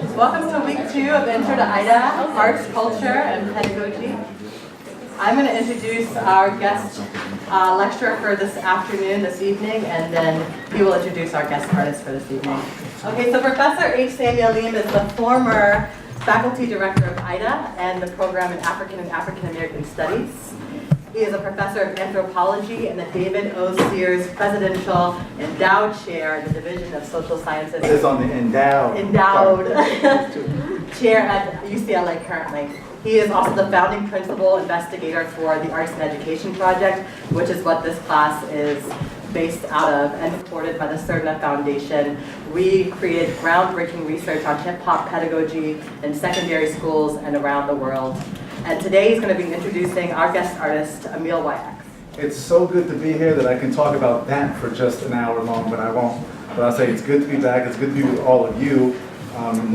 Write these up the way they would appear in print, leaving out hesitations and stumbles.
Welcome to week 2 of Intro to IDA, Arts, Culture, and Pedagogy. I'm going to introduce our guest lecturer for this afternoon, this evening, and then he will introduce our guest artist for this evening. Okay, so Professor H. Samy Alim is the former faculty director of IDA and the program in African and African American Studies. He is a professor of anthropology and the David O. Sears Presidential Endowed Chair in the Division of Social Sciences. It's on the endowed chair at UCLA currently. He is also the founding principal investigator for the Arts and Education Project, which is what this class is based out of and supported by the CERNA Foundation. We created groundbreaking research on hip-hop pedagogy in secondary schools and around the world. And today he's going to be introducing our guest artist, Emile YX. It's so good to be here that I can talk about that for just an hour long, but I won't. But I'll say it's good to be back. It's good to be with all of you.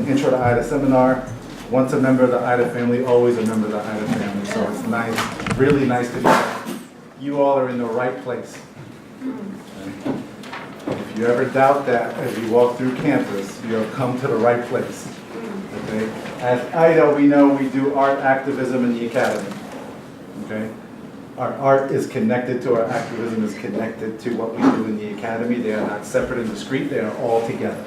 Intro to IDA seminar. Once a member of the IDA family, always a member of the IDA family. So it's nice, really nice to be back. You all are in the right place. Okay. If you ever doubt that as you walk through campus, you have come to the right place. Okay. At IDA, we know we do art activism in the academy. Okay. Our art is connected to our activism, is connected to what we do in the academy. They are not separate and discrete, they are all together.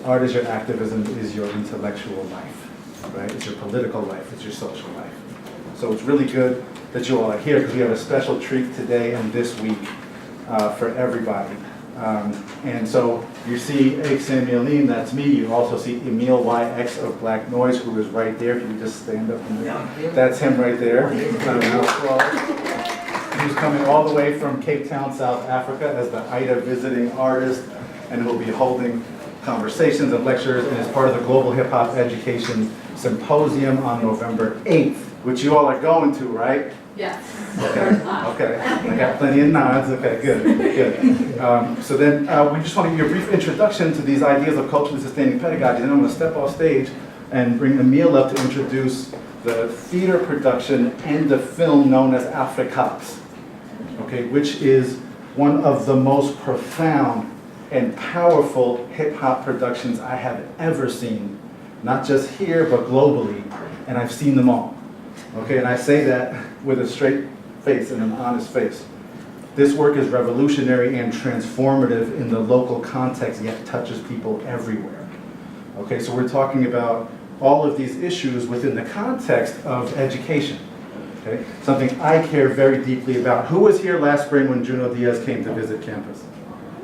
Art is your activism, is your intellectual life, right? It's your political life, it's your social life. So it's really good that you all are here because we have a special treat today and this week for everybody. And so you see H. Samy Alim, that's me. You also see Emile YX of Black Noise, who is right there. If you just stand up and that's him right there. He's coming all the way from Cape Town, South Africa as the IDA visiting artist, and will be holding conversations and lectures and is part of the Global Hip Hop Education Symposium on November 8th, which you all are going to, right? Yes. Okay. I got plenty of nods. Okay, good. So then we just want to give you a brief introduction to these ideas of culturally sustaining pedagogy. Then I'm going to step off stage and bring Emile up to introduce the theater production and the film known as AFRICAAM, okay, which is one of the most profound and powerful hip-hop productions I have ever seen, not just here, but globally, and I've seen them all. Okay, and I say that with a straight face and an honest face. This work is revolutionary and transformative in the local context, yet touches people everywhere. Okay, so we're talking about all of these issues within the context of education. Okay, something I care very deeply about. Who was here last spring when Junot Diaz came to visit campus?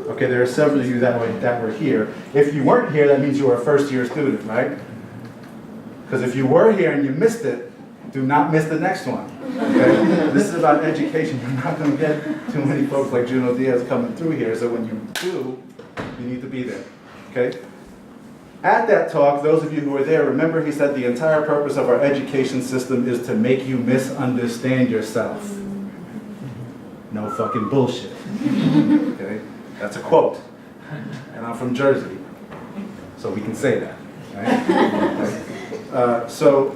Okay, there are several of you that were here. If you weren't here, that means you were a first-year student, right? Because if you were here and you missed it, do not miss the next one. Okay? This is about education. You're not going to get too many folks like Junot Diaz coming through here, so when you do, you need to be there. Okay? At that talk, those of you who were there, remember he said the entire purpose of our education system is to make you misunderstand yourself. No fucking bullshit. Okay? That's a quote. And I'm from Jersey, so we can say that. Right? So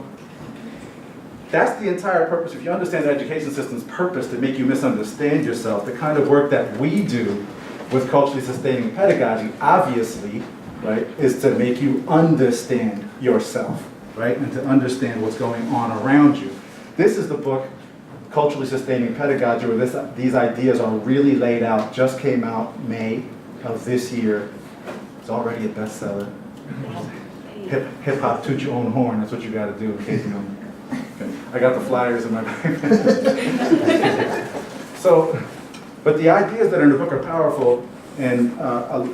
that's the entire purpose. If you understand the education system's purpose to make you misunderstand yourself, the kind of work that we do with culturally sustaining pedagogy, obviously, right, is to make you understand yourself, right, and to understand what's going on around you. This is the book, Culturally Sustaining Pedagogy, where these ideas are really laid out. Just came out May of this year. It's already a bestseller. Hip hop, toot your own horn. That's what you got to do in case you don't. Okay. I got the flyers in my bag. So, but the ideas that are in the book are powerful, and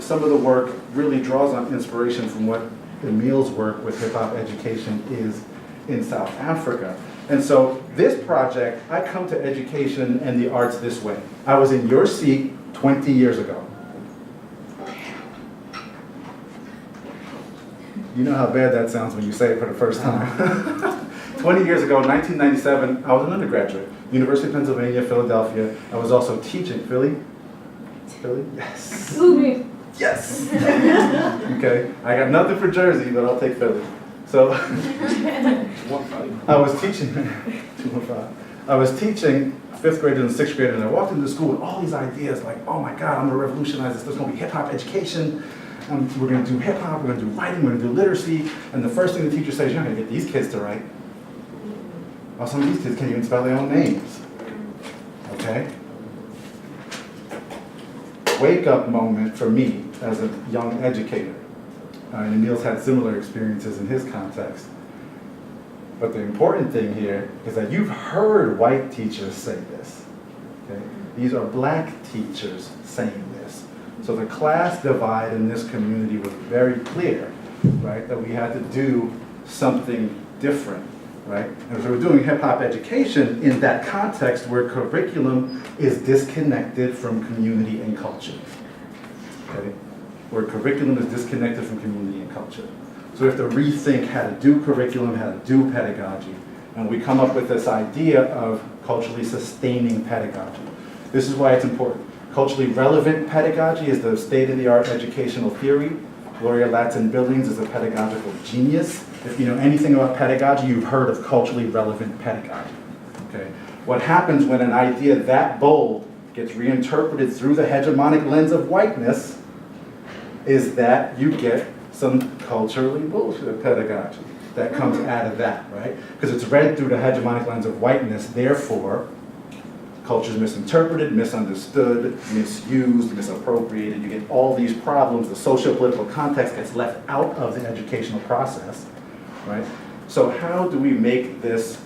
some of the work really draws on inspiration from what Emile's work with hip-hop education is in South Africa. And so this project, I come to education and the arts this way. I was in your seat 20 years ago. You know how bad that sounds when you say it for the first time. 20 years ago, 1997, I was an undergraduate. University of Pennsylvania, Philadelphia. I was also teaching. Philly? Philly? Yes. Yes. Okay. I got nothing for Jersey, but I'll take Philly. So I was teaching. 215. I was teaching 5th graders and 6th graders, and I walked into school with all these ideas like, oh my God, I'm gonna revolutionize this. There's gonna be hip hop education. we're going to do hip hop, we're going to do writing, we're going to do literacy, and the first thing the teacher says, you're not going to get these kids to write. Well, some of these kids can't even spell their own names. Okay? Wake up moment for me as a young educator. And Emile's had similar experiences in his context. But the important thing here is that you've heard white teachers say this. Okay? These are black teachers saying this. So the class divide in this community was very clear, right? That we had to do something different, right? And so we're doing hip hop education in that context where curriculum is disconnected from community and culture. Okay? Where curriculum is disconnected from community and culture. So we have to rethink how to do curriculum, how to do pedagogy, and we come up with this idea of culturally sustaining pedagogy. This is why it's important. Culturally relevant pedagogy is the state-of-the-art educational theory. Gloria Ladson-Billings is a pedagogical genius. If you know anything about pedagogy, you've heard of culturally relevant pedagogy. Okay? What happens when an idea that bold gets reinterpreted through the hegemonic lens of whiteness is that you get some culturally bullshit pedagogy that comes out of that, right? Because it's read through the hegemonic lens of whiteness, therefore, culture is misinterpreted, misunderstood, misused, misappropriated. You get all these problems. The socio-political context gets left out of the educational process, right? So how do we make this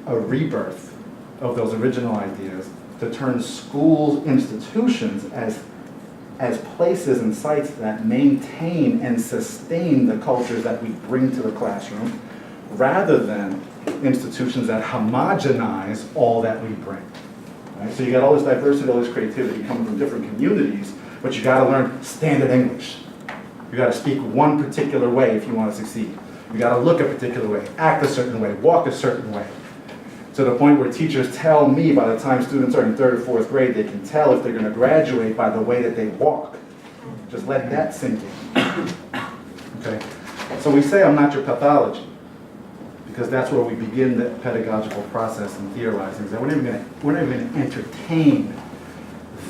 a rebirth of those original ideas to turn schools, institutions as places and sites that maintain and sustain the cultures that we bring to the classroom, rather than institutions that homogenize all that we bring. Right? So you got all this diversity, all this creativity coming from different communities, but you got to learn standard English. You got to speak one particular way if you want to succeed. You got to look a particular way, act a certain way, walk a certain way. To the point where teachers tell me by the time students are in 3rd or 4th grade, they can tell if they're going to graduate by the way that they walk. Just let that sink in. Okay? So we say I'm not your pathology, because that's where we begin the pedagogical process and theorizing. That we're not even going to entertain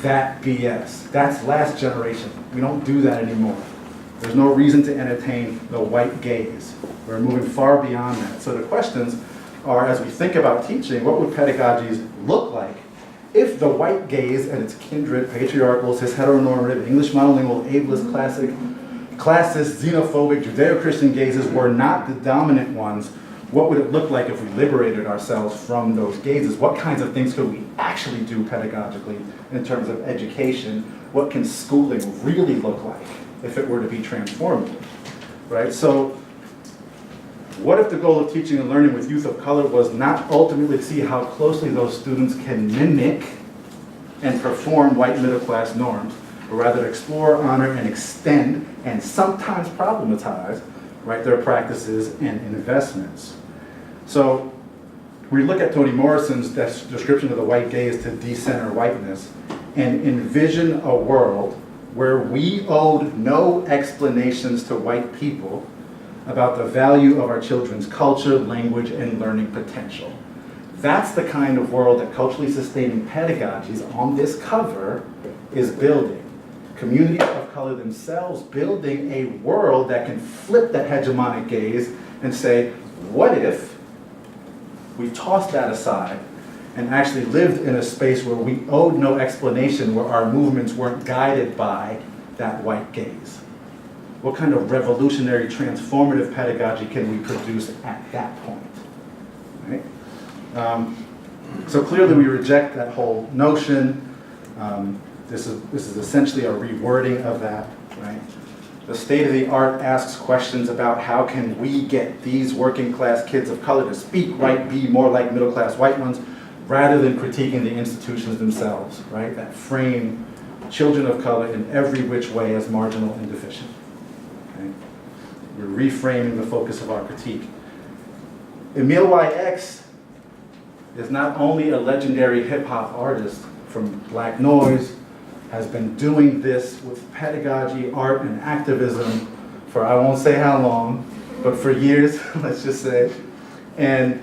that BS. That's last generation. We don't do that anymore. There's no reason to entertain the white gaze. We're moving far beyond that. So the questions are, as we think about teaching, what would pedagogies look like if the white gaze and its kindred, patriarchal, cis heteronormative, English monolingual, ableist, classist, xenophobic, Judeo-Christian gazes were not the dominant ones? What would it look like if we liberated ourselves from those gazes? What kinds of things could we actually do pedagogically in terms of education? What can schooling really look like if it were to be transformative, right? So what if the goal of teaching and learning with youth of color was not ultimately to see how closely those students can mimic and perform white middle class norms, but rather to explore, honor, and extend, and sometimes problematize, right, their practices and investments? So we look at Toni Morrison's description of the white gaze to decenter whiteness and envision a world where we owed no explanations to white people about the value of our children's culture, language, and learning potential. That's the kind of world that culturally sustaining pedagogies on this cover is building. Communities of color themselves building a world that can flip that hegemonic gaze and say, what if we tossed that aside and actually lived in a space where we owed no explanation, where our movements weren't guided by that white gaze? What kind of revolutionary, transformative pedagogy can we produce at that point? Right? So clearly we reject that whole notion. This is essentially a rewording of that, right? The state of the art asks questions about how can we get these working class kids of color to speak right, be more like middle class white ones, rather than critiquing the institutions themselves, right? That frame children of color in every which way as marginal and deficient. Okay? We're reframing the focus of our critique. Emile YX is not only a legendary hip hop artist from Black Noise, has been doing this with pedagogy, art, and activism for I won't say how long, but for years, let's just say. And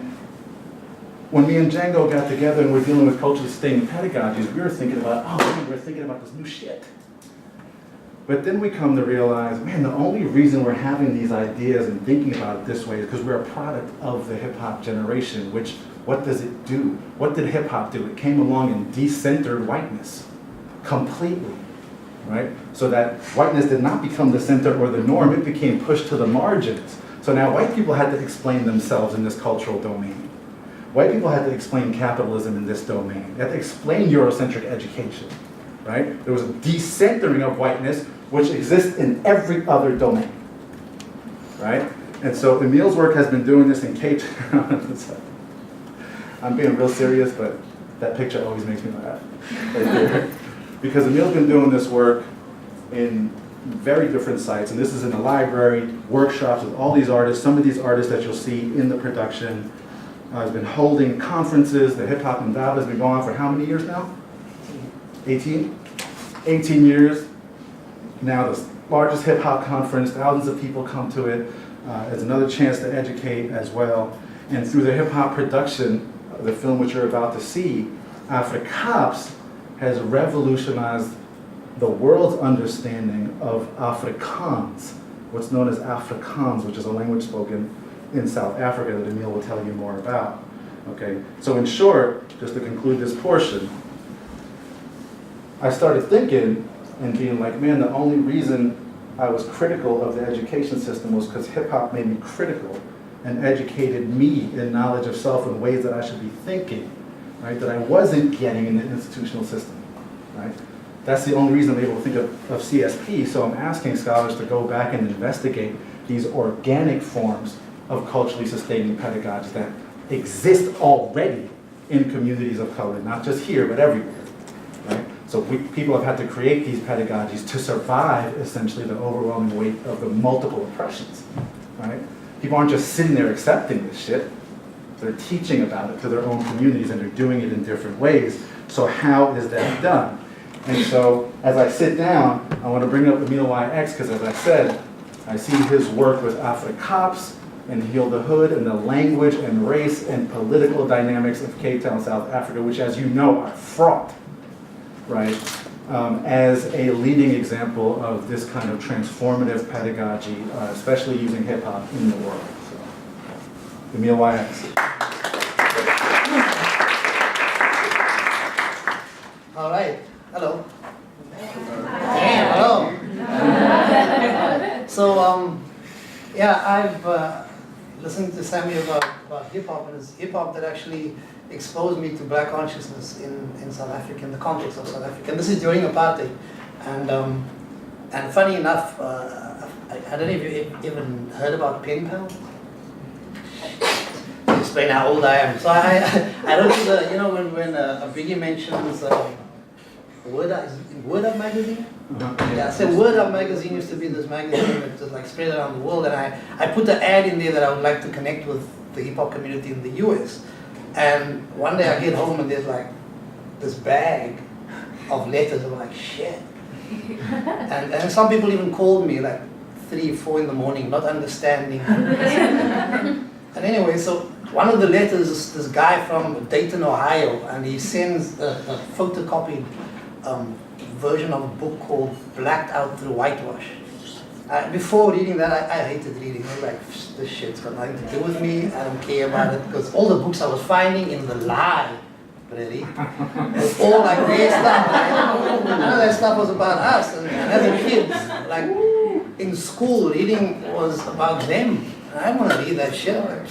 when me and Django got together and we're dealing with culturally sustaining pedagogies, we were thinking about, oh, we're thinking about this new shit. But then we come to realize, man, the only reason we're having these ideas and thinking about it this way is because we're a product of the hip-hop generation, which, what does it do? What did hip-hop do? It came along and decentered whiteness completely, right? So that whiteness did not become the center or the norm, it became pushed to the margins. So now white people had to explain themselves in this cultural domain. White people had to explain capitalism in this domain. They had to explain Eurocentric education, right? There was a decentering of whiteness, which exists in every other domain, right? And so Emile's work has been doing this in K-12. I'm being real serious, but that picture always makes me laugh. Right there. Because Emile's been doing this work in very different sites, and this is in the library, workshops with all these artists. Some of these artists that you'll see in the production has been holding conferences. The Hip Hop Endowment has been going on for how many years now? 18? 18 years. Now the largest hip hop conference, thousands of people come to it. It's another chance to educate as well. And through the hip hop production, the film which you're about to see, AFRICAAM has revolutionized the world's understanding of Afrikaans, what's known as Afrikaans, which is a language spoken in South Africa that Emile will tell you more about. Okay, so in short, just to conclude this portion, I started thinking and being like, man, the only reason I was critical of the education system was because hip hop made me critical and educated me in knowledge of self in ways that I should be thinking, right, that I wasn't getting in the institutional system, right? That's the only reason I'm able to think of CSP, so I'm asking scholars to go back and investigate these organic forms of culturally sustaining pedagogies that exist already in communities of color, not just here, but everywhere, right? So people have had to create these pedagogies to survive, essentially, the overwhelming weight of the multiple oppressions, right? People aren't just sitting there accepting this shit. They're teaching about it to their own communities, and they're doing it in different ways. So how is that done? And so, as I sit down, I want to bring up Emile YX, because as I said, I see his work with AFRICAAM and Heal the Hood and the language and race and political dynamics of Cape Town, South Africa, which, as you know, are fraught, right, as a leading example of this kind of transformative pedagogy, especially using hip hop in the world. So, Emile YX. All right. Hello. Hello. So, yeah, I've listened to Samy about hip hop, and it's hip hop that actually exposed me to black consciousness in South Africa, in the context of South Africa. And this is during apartheid. And funny enough, I don't know if you even heard about pen pal. To explain how old I am. So I don't do the, you know, when a Biggie mentions Word Up magazine? Yeah, so Word Up magazine used to be this magazine that just like spread around the world, and I put the ad in there that I would like to connect with the hip hop community in the US. And one day I get home and there's like this bag of letters. I'm like, shit. And some people even called me like 3, 4 in the morning, not understanding. And anyway, so one of the letters is this guy from Dayton, Ohio, and he sends a photocopied version of a book called Blacked Out Through Whitewash. Before reading that, I hated reading. I was like, this shit's got nothing to do with me. I don't care about it. Because all the books I was finding in the library was all like their stuff. Like, none of that stuff was about us. And as a kid, like in school, reading was about them. And I want to read that shit. Like,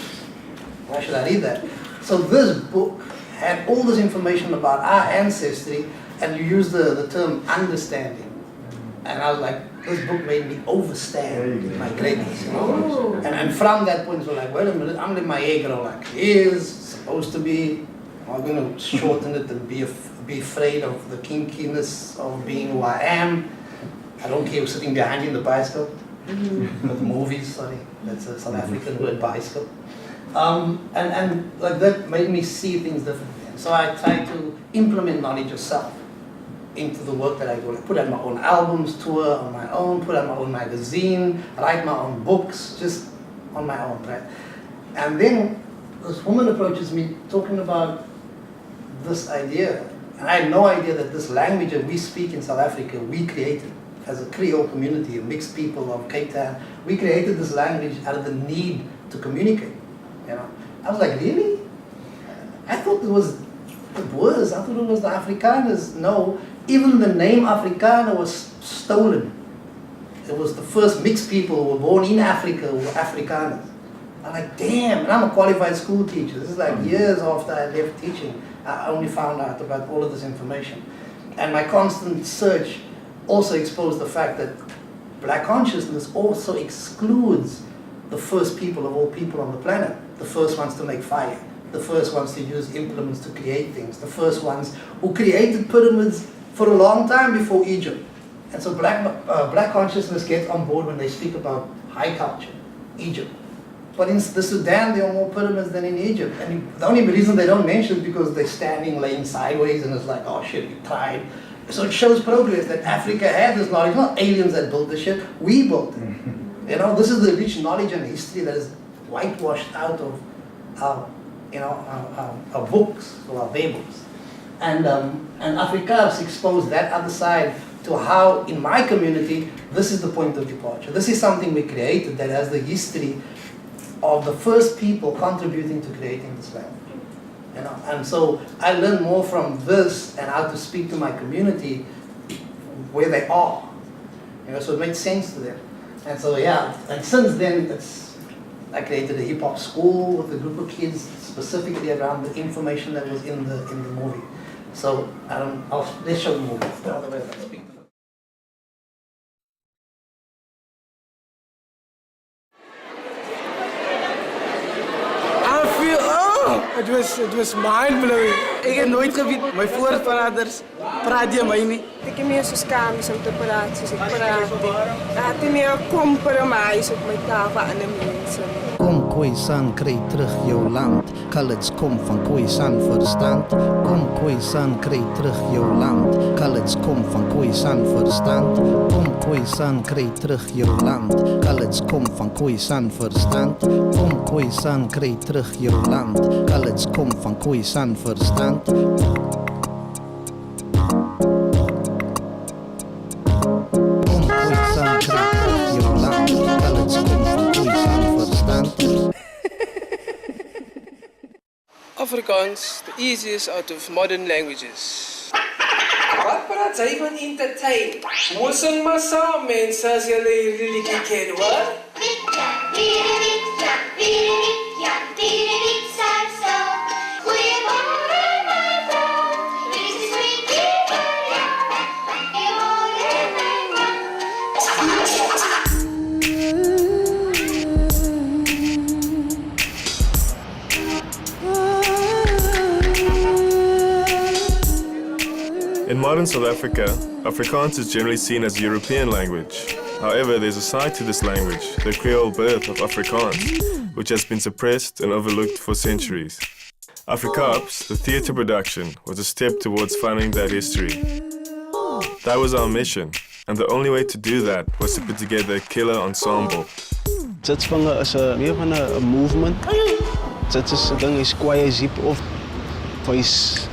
why should I read that? So this book had all this information about our ancestry, and you use the term understanding. And I was like, this book made me overstand my greatness, you know? And from that point, so like, wait a minute, I'm letting my ego like, is supposed to be, I'm going to shorten it and be afraid of the kinkiness of being who I am. I don't care who's sitting behind you in the bicycle. With movies, sorry, that's a South African word, bicycle. And like that made me see things differently. And so I tried to implement knowledge of self into the work that I do. I put out my own albums, tour on my own, put out my own magazine, write my own books, just on my own, right? And then this woman approaches me talking about this idea. And I had no idea that this language that we speak in South Africa, we created as a Creole community, a mixed people of Cape Town, we created this language out of the need to communicate. You know, I was like, really? I thought it was the Boers. I thought it was the Afrikaners. No, even the name Afrikaner was stolen. It was the first mixed people who were born in Africa who were Afrikaners. I'm like, damn, and I'm a qualified school teacher. This is like years after I left teaching. I only found out about all of this information. And my constant search also exposed the fact that black consciousness also excludes the first people of all people on the planet. The first ones to make fire. The first ones to use implements to create things. The first ones who created pyramids for a long time before Egypt. And so black consciousness gets on board when they speak about high culture, Egypt. But in the Sudan, there are more pyramids than in Egypt. And the only reason they don't mention it is because they're standing, laying sideways, and it's like, oh shit, we tried. So it shows progress that Africa had this knowledge. Not aliens that built the shit, we built it. You know, this is the rich knowledge and history that is whitewashed out of our, you know, our books or our Bibles. And AFRICAAM exposed that other side to how, in my community, this is the point of departure. This is something we created that has the history of the first people contributing to creating this language. You know? And so I learned more from this and how to speak to my community where they are. You know, so it made sense to them. And so yeah, and since then I created a hip-hop school with a group of kids specifically around the information that was in the movie. So let's show the movie. The other way I speak. It was mind-blowing. Ik heb nooit geweten, mijn voorvaders praat je mij niet. Ik heb meer zo schaamd om te praten, dus ik praat. Ik heb meer komperen mais op mijn tafel aan de mensen. Kom Khoisan, kry terug jou land. College kom van Khoisan verstand. Kom Khoisan, kry terug jou land. College kom van Khoisan verstand. Kom Khoisan, kry terug jou land. College kom van Khoisan verstand. Kom Khoisan, kry terug jou land. College kom van Khoisan verstand. Afrikaans, the easiest out of modern languages. Wat praat jy van entertain? Moesing maar saam mense as julle hierdie liedjie ken, hoor? In modern South Africa, Afrikaans is generally seen as a European language. However, there's a side to this language, the Creole birth of Afrikaans, which has been suppressed and overlooked for centuries. AFRICAAM, the theatre production, was a step towards finding that history. That was our mission, and the only way to do that was to put together a killer ensemble. Zitspange is meer van 'n movement. Dit is 'n ding, hy's kwaai, hy's of hy's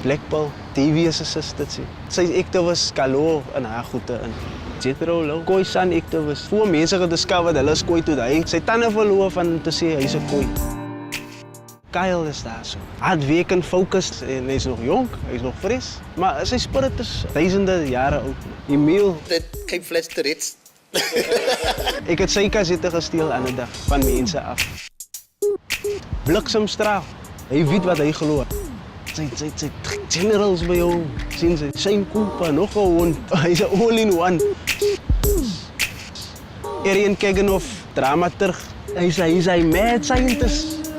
Blackpool, TV assistant. Sy ekte was Kalo in haar goede in. Jetro, Khoisan ekte was. Voor mense gediscover hulle is Khoi toe hy. Sy tande verloor van te sê hy's 'n Khoi. Kyle is daar so. Hardwerkend, focused en hy's nog jonk, hy's nog fris. Maar sy spirit is duisende jare oud. Emile, Dit Cape Flats te rits. ek het sy kasette gesteel aan 'n dag van mense af. Bliksemstraal. Hy weet wat hy glo. Sy generals by jou, sien sy, Shane Cooper, nog 'n hond, hy's 'n all-in-one. Arian Kegenoff, dramaturg, hy's hy mad scientist.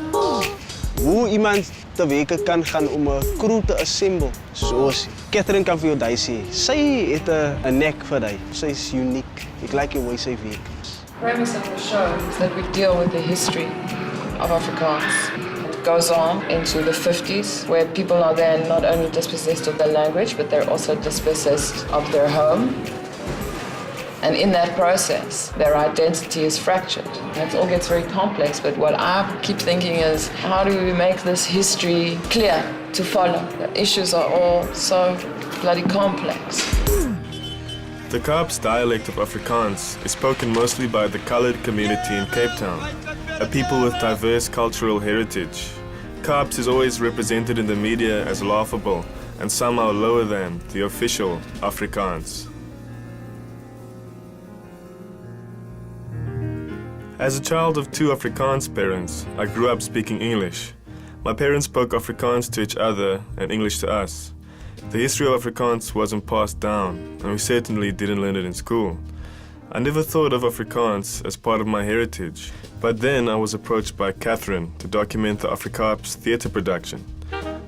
Hoe iemand te werke kan gaan om 'n crew te assemble, soos Catherine kan vir jou daai sê. Sy het 'n nek vir daai, sy's unique. Ek like die way sy werk. The premise of the show is that we deal with the history of Afrikaans. It goes on into the 50s, where people are then not only dispossessed of their language, but they're also dispossessed of their home. And in that process, their identity is fractured. And it all gets very complex, but what I keep thinking is, how do we make this history clear to follow? The issues are all so bloody complex. The Kaap's dialect of Afrikaans is spoken mostly by the colored community in Cape Town, a people with diverse cultural heritage. Kaaps is always represented in the media as laughable and somehow lower than the official Afrikaans. As a child of two Afrikaans parents, I grew up speaking English. My parents spoke Afrikaans to each other and English to us. The history of Afrikaans wasn't passed down, and we certainly didn't learn it in school. I never thought of Afrikaans as part of my heritage, but then I was approached by Catherine to document the AFRICAAM's theatre production.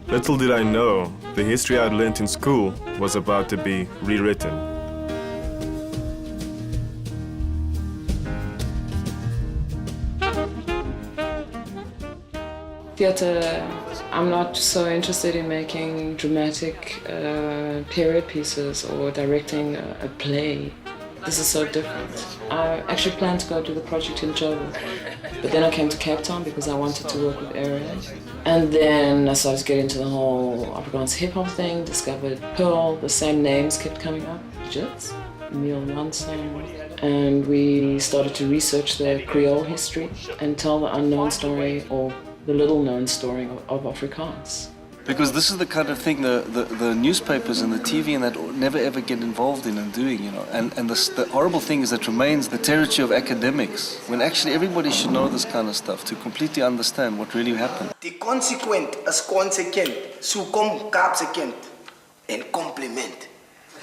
Little did I know, the history I'd learnt in school was about to be rewritten. Theatre, I'm not so interested in making dramatic period pieces or directing a play. This is so different. I actually planned to go do the project in Joburg, but then I came to Cape Town because I wanted to work with Aaron. And then I started to get into the whole Afrikaans hip-hop thing, discovered Pearl, the same names kept coming up, Jits, Emile and we started to research the Creole history and tell the unknown story or the little-known story of Afrikaans. Because this is the kind of thing the newspapers and the TV and that never ever get involved in and doing, you know. And the horrible thing is that remains the territory of academics, when actually everybody should know this kind of stuff to completely understand what really happened. Die consequent is consequent, so kom Kaapse kind en compliment.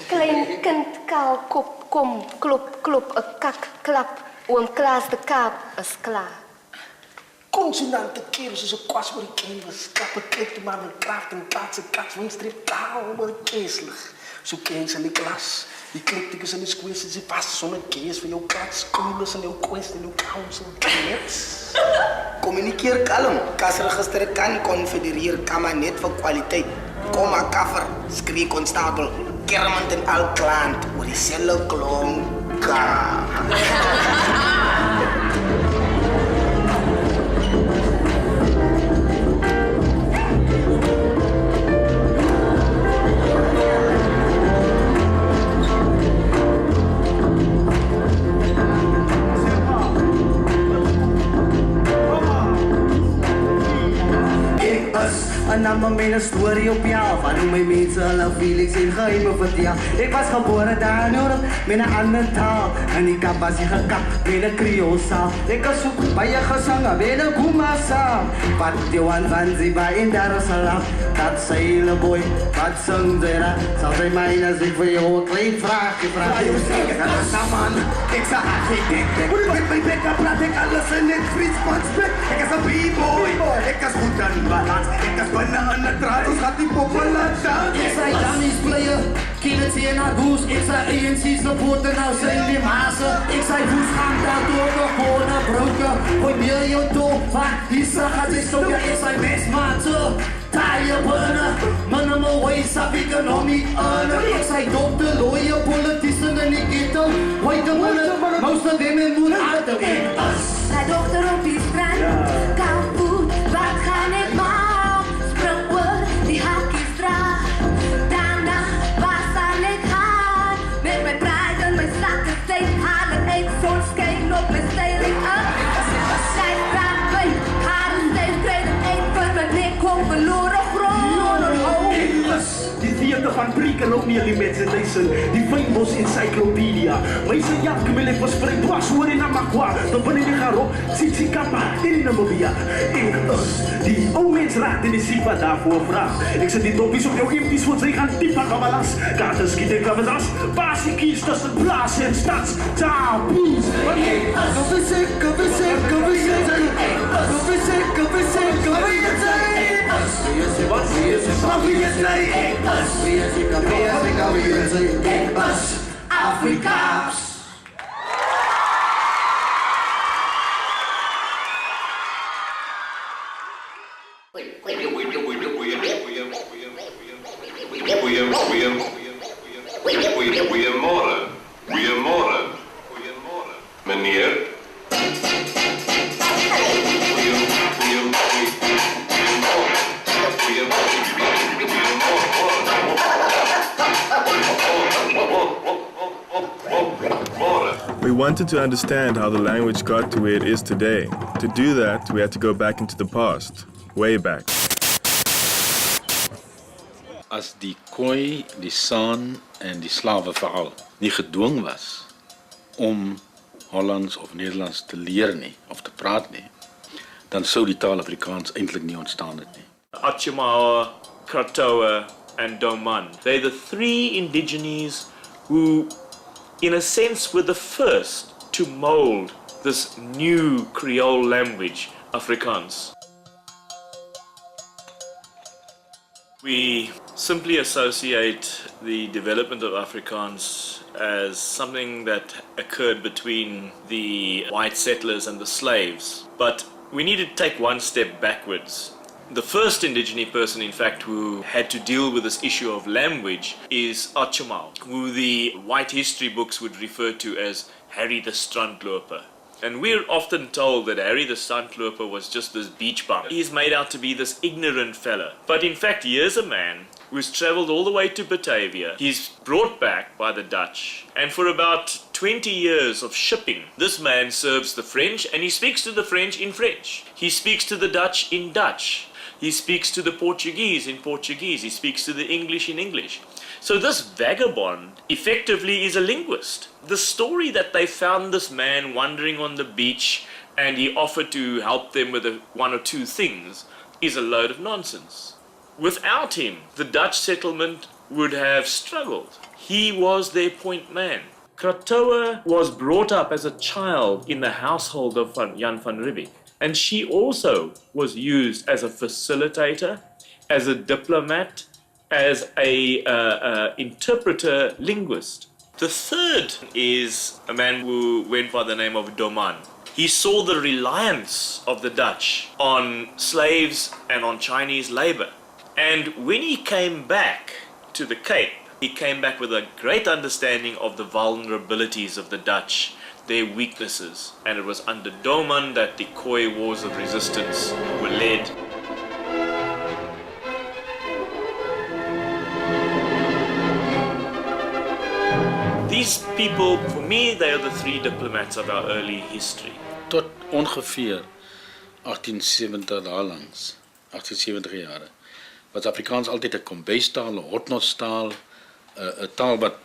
Klein kind kaal kop kom klop klop 'n kak klap oom Klaas de Kaap is klaar. Consonante keren soos 'n kwas oor die kennis, kappe klip maar met kracht en kaatse kats, van strip kaal oor die keeslig. So kens in die klas, die kleptikus in die squeeze, die vast sonder kees van jou kats, koelus in jou quest en jou council knets. Communikeer kalm, kasregister kan confedereer, kan maar net vir kwaliteit. Kom maar kaffer, skree konstabel, kermend en al klant, oor die selle klonka. En nam mijn story op jou, van hoe mijn mensen hulle feelings en geheimen vertel. Ik was geboren daar in Europe, met een andere taal. En ik heb als je gekakt, met een Creoolzaal. Ik was zoek bij je gezangen, met een Kumasa. Wat die one van Ziba in Dar es Salaam. Dat is een hele boy, wat zong zij daar? Zal zij mij als ik voor jou een klein vraagje vragen? Ik zeg, dat is nou man, ik zeg, ik denk. Moet ik met mijn bek, dan praat ik alles in het Fries spek. Ik is een b-boy, ik is goed aan balans. Ik is binnen in het draad, ons gaat die poppen laat staan. Ik zei Danny's player, kinderen zien naar Goes. Ik zei ENC's supporter, nou zijn die mazen. Ik zei Goes gaan daar door de gewone broken. Gooi meer je door, maar die gaat zich zo. Ja, ik zei mesmaten, taaie binnen. Minimum wage, sap economie earner. Ik zei dokter, lawyer, politician en die ghetto. White women, most of them in moed uit de weg. Mijn dochter op die strand, koud voet, wat ga ik maken? Springwoord, die haakjes draag. Daarna, waar zal ik gaan? Met mijn pride en mijn zakken steeds halen. Ik zo'n skate op mijn steling up. Zij praat bij, haren steeds breder. Ik ben mijn nek op verloren grond. Die theater van Brieken ook niet alleen met z'n lezen. Die Fynbos encyclopedia. Meisje jak, me leven verspreid was hoor in Amakwa. Dan ben ik gaan op, Tsitsi Kappa in Namibia. Die mens raakt en die ziet wat daarvoor vraagt. Ik zet die doppies op jouw impies, want zij gaan diep aan gabalas. Kaarten schieten klaveras, basie kies tussen blaas en stads. Taboes. We zeker, we zeker, we zeker. We zeker, we zeker, we zeker. Wat zie je ze? Wat wie is hij? Wie is ik? Wie is ik? AFRICAAMS. Goeiemorgen. Meneer. wanted to understand how the language got to where it is today. To do that, we had to go back into the past, way back. As die Khoi, die San en die slawe veral nie gedwing was om Hollands of Nederlands te leer nie of te praat nie, dan sou die taal Afrikaans eintlik nie ontstaan het nie. Achimawa, Kratoa, and Doman. They're the three indigenes who, in a sense, were the first to mold this new Creole language, Afrikaans. We simply associate the development of Afrikaans as something that occurred between the white settlers and the slaves. But we need to take one step backwards. The first indigene person, in fact, who had to deal with this issue of language is Achimawa, who the white history books would refer to as Harry the Strandloper. And we're often told that Harry the Strandloper was just this beach bum. He's made out to be this ignorant fella. But in fact, here's a man who's traveled all the way to Batavia. He's brought back by the Dutch. And for about 20 years of shipping, this man serves the French, and he speaks to the French in French. He speaks to the Dutch in Dutch. He speaks to the Portuguese in Portuguese. He speaks to the English in English. So this vagabond effectively is a linguist. The story that they found this man wandering on the beach and he offered to help them with one or two things is a load of nonsense. Without him, the Dutch settlement would have struggled. He was their point man. Kratoa was brought up as a child in the household of Jan van Riebeeck, and she also was used as a facilitator, as a diplomat, as a interpreter linguist. The third is a man who went by the name of Doman. He saw the reliance of the Dutch on slaves and on Chinese labor. And when he came back to the Cape, he came back with a great understanding of the vulnerabilities of the Dutch, their weaknesses. And it was under Doman that the Khoi Wars of Resistance were led. These people, for me, they are the three diplomats of our early history. Tot ongeveer 1870 daar langs, 1870 jare, was Afrikaans altyd 'n kombuistaal, 'n hotnostaal, 'n taal wat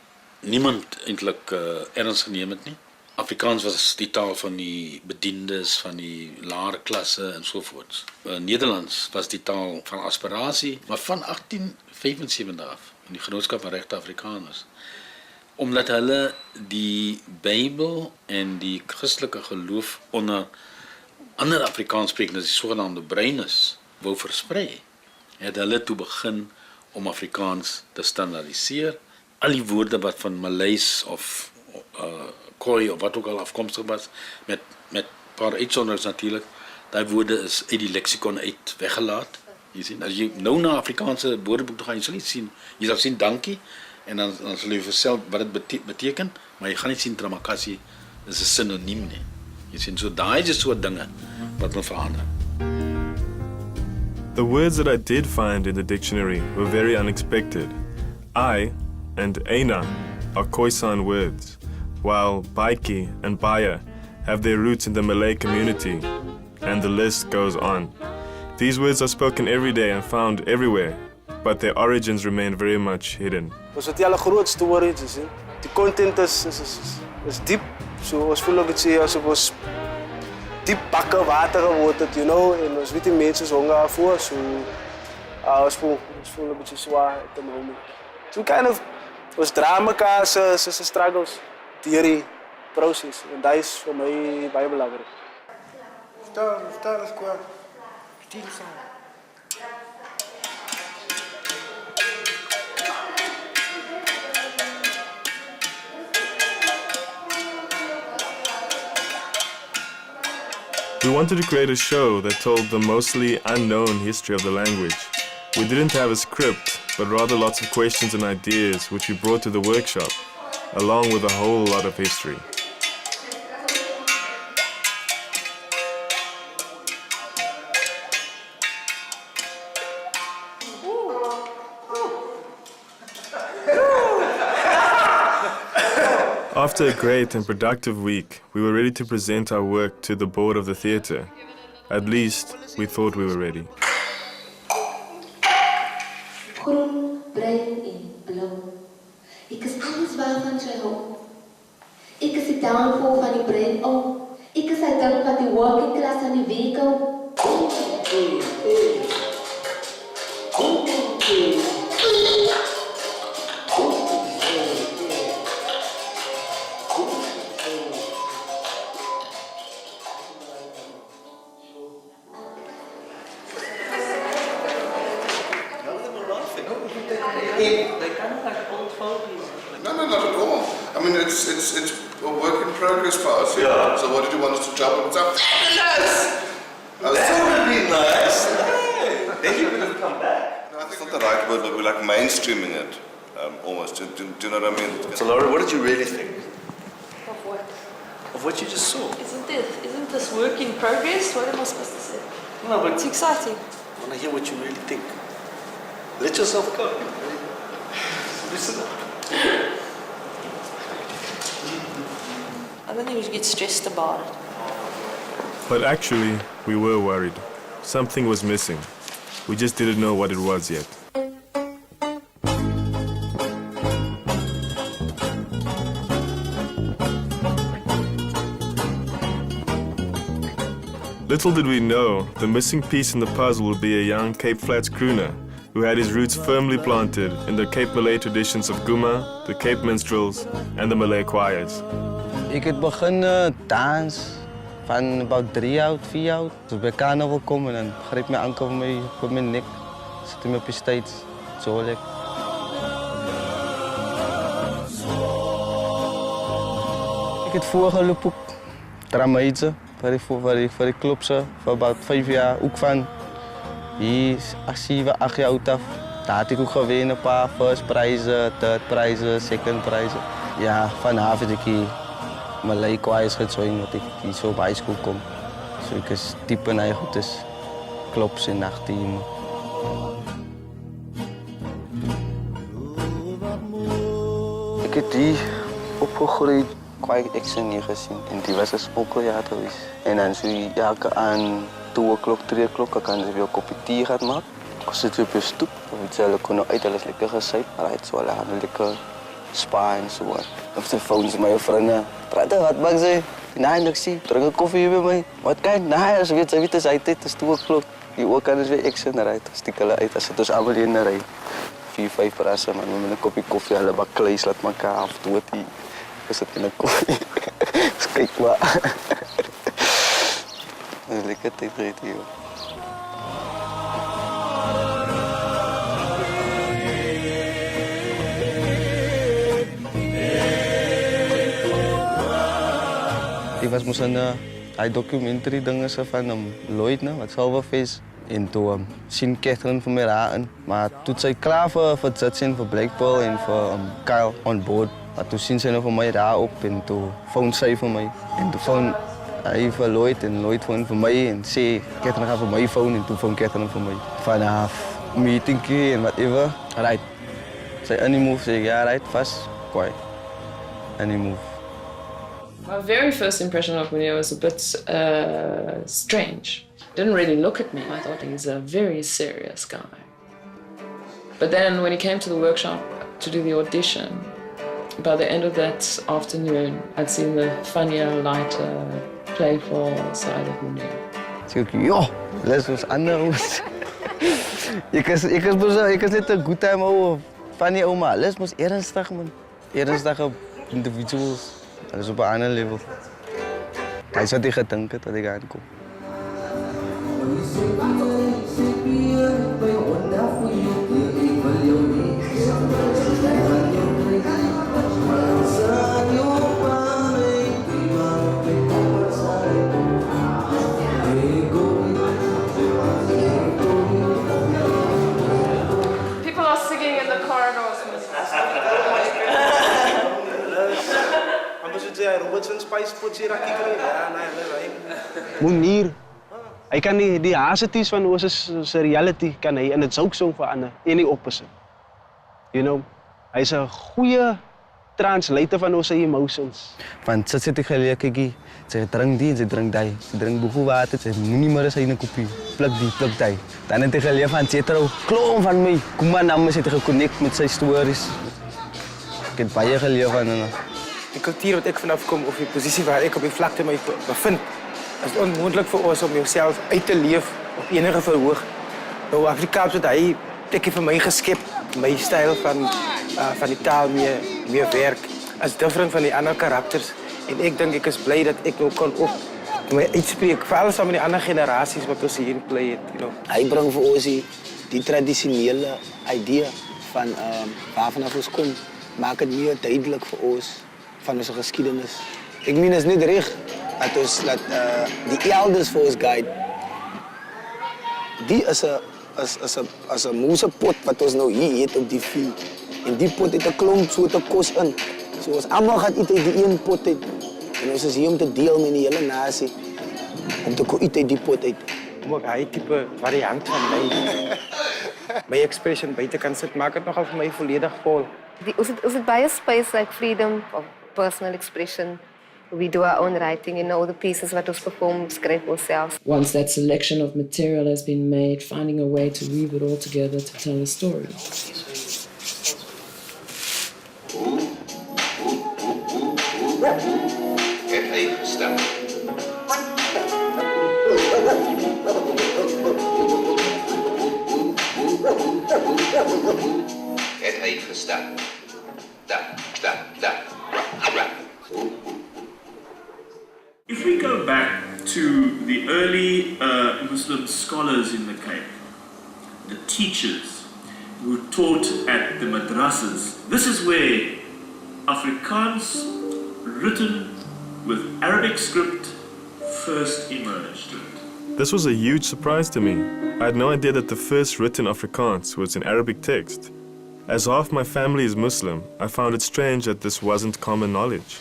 niemand eintlik erns geneem het nie. Afrikaans was die taal van die bediendes, van die laer klasse en so voort. Nederlands was die taal van aspirasie, maar van 1875 af, in die Genootskap van Regte Afrikaners, omdat hulle die Bybel en die Christelike geloof onder ander Afrikaanssprekendes, die sogenaamde bruines, wou versprei, het hulle toe begin om Afrikaans te standaardiseer. Al die woorde wat van Maleis of Khoi of wat ook al afkomstig was, met paar uitsonderings natuurlik, daai woorde is uit die leksikon uit weggelaat. Jy sien, as jy nou na Afrikaanse woordeboek toe gaan, jy sal nie sien, jy sal sien dankie, en dan sal jy versel wat dit beteken, maar jy gaan nie sien Tramakasi is 'n sinoniem nie. Jy sien, so daai is so dinge wat moet verander. The words that I did find in the dictionary were very unexpected. I and Aina are Khoisan words, while Baiki and Baya have their roots in the Malay community, and the list goes on. These words are spoken every day and found everywhere, but their origins remain very much hidden. Ons vertel 'n groot storie, jy sien. Die content is diep, so ons voel ek het sê asof ons diep bakke water geword het, you know, en ons weet die mense is honger voor, so ons voel 'n bietjie swaar at the moment. So kind of, ons dra mekaar se struggles deur die proses, en dat is vir my baie belangrik. Stel is qua stil saam. We wanted to create a show that told the mostly unknown history of the language. We didn't have a script, but rather lots of questions and ideas which we brought to the workshop, along with a whole lot of history. After a great and productive week, we were ready to present our work to the board of the theatre. At least, we thought we were ready. Groen, bruin en blou. Ek is alles waarvan sy hou. Ek is die downfall van die bruin ou. Ek is hy dink wat die working class aan die week hou. No, not at all. I mean, it's a work in progress for us. Yeah. So what did you want us to jump up and say? Fabulous! That would be nice. Then you could have come back. No, I think it's not the right word, but we're like mainstreaming it, almost. Do you know what I mean? So Laura, what did you really think Of what? of what you just saw? Isn't this work in progress? What am I supposed to say? No, but It's exciting. I want to hear what you really think. Let yourself go. Listen up. I don't think we should get stressed about it. But actually, we were worried. Something was missing. We just didn't know what it was yet. Little did we know, the missing piece in the puzzle would be a young Cape Flats crooner who had his roots firmly planted in the Cape Malay traditions of Guma, the Cape Minstrels, and the Malay choirs. Ik heb begonnen dans van about 3 oud, 4 oud. Dus bij carnaval komen en dan greep mijn anker voor mijn nek. Zet hem op je steeds. Zo lekker. Ik heb voorgelopen op Tramaïtse, voor die klopse, voor about 5 jaar. Ook van hier 7, 8 jaar oud af. Daar had ik ook gewonnen, een paar first prijzen, third prijzen, second prijzen. Ja, vanavond heb ik hier Malay choirs gejoined, omdat ik hier zo op high school kom. Dus ik is type en goed is klops in nachtteam. Ik heb die opgegroeid, kwaai action niet gezien. En die was een smokkeljaar geweest. En dan zie je elke aan 2 o'clock, 3 o'clock, dan kan ze weer een kopje thee gaan maken. Ik zit weer op je stoep, dan weet je, kon uit, alles lekker gezuip. Maar het is wel lekker spa en zo. Op zijn phone met mijn vrienden. Praten, wat maak ze? Nee, ik zie. Drink een koffie bij mij. Wat kan? Nee, als weet het is uit, het is 2 o'clock. Die ook kan dus weer action eruit. Stikken uit, als het dus allemaal in de rij. 4, 5 praten, man. Met een kopje koffie, alle bak kleis, laat elkaar af, doe het hier. Ik zit in een koffie. Dus kijk maar. Dat is lekker tijd rijdt hier. Ik was moest een documentary dingen van Lloyd, wat Silverface. En toen zien Catherine van mij aan. Maar toen zij klaar voor het zetten voor Blackpool en voor Kyle on board. Maar toen zien ze voor mij daar op en toen vond zij voor mij. En toen vond hij voor Lloyd en Lloyd vond voor mij. En zei Catherine gaat voor mij phone en toen vond Catherine voor mij. Vanaf meeting en whatever. Right. Zij any move, zei ja, right, vast, kwaai. Any move. My very first impression of Munir was a bit strange. Didn't really look at me. I thought he's a very serious guy. But then when he came to the workshop to do the audition, by the end of that afternoon, I'd seen the funnier, lighter, playful side of Munir. Zeg ik, joh, les was anders. Ik is net een good time over funny oma. Les was ernstig, man. Ernstige individuals. Dat is op een ander level. Hij zou tegen denken dat ik aankom. People are singing in the corridors. Munir. Hij kan die hazities van onze reality kan hij en het is ook zo verander in die opposite. You know, hij is een goede translator van onze emotions. Van sit ek geleer kykie, sy drink die en sy drink daai. Sy drink boegoe water, sy moenie maar sy 'n koppie. Pluk die, pluk daai. Dan het ek geleer van Jetro, klom van my. Kom maar nou, sy het gekonnekt met sy stories. Ek het baie geleer van hulle. Die kultuur wat ek vanaf kom of die posisie waar ek op die vlakte my bevind, is onmoontlik vir ons om jouself uit te leef op enige verhoog. Nou Afrikaans het hy tekkie vir my geskep, my styl van die taal meer werk is different van die ander karakters en ek dink ek is bly dat ek nou kan op my uitspreek veral saam met die ander generasies wat ons hier bly het, you know. Hy bring vir ons die tradisionele idee van waarvan ons kom, maak dit meer duidelik vir ons van onze geskiedenis. Ik meen, het is niet reg dat ons die elders voor ons guide. Die is een moze pot wat ons nou hier eet op die vuur. En die pot heeft een klomp soorten kos in. So ons allemaal gaat eten uit die één pot uit. En ons is hier om te deel met die hele nasie. Om te eten uit die pot uit. Om ook hy type variant van my expression buiten kan sit, maak het nogal vir my volledig vol. Ons het baie space like freedom of personal expression. We do our own writing and all the pieces what ons perform, skryf ourselves. Once that selection of material has been made, finding a way to weave it all together to tell a story. Het heeft gestemd. Het heeft gestemd. If we go back to the early Muslim scholars in the Cape, the teachers who taught at the madrasas, this is where Afrikaans written with Arabic script first emerged. This was a huge surprise to me. I had no idea that the first written Afrikaans was in Arabic text. As half my family is Muslim, I found it strange that this wasn't common knowledge.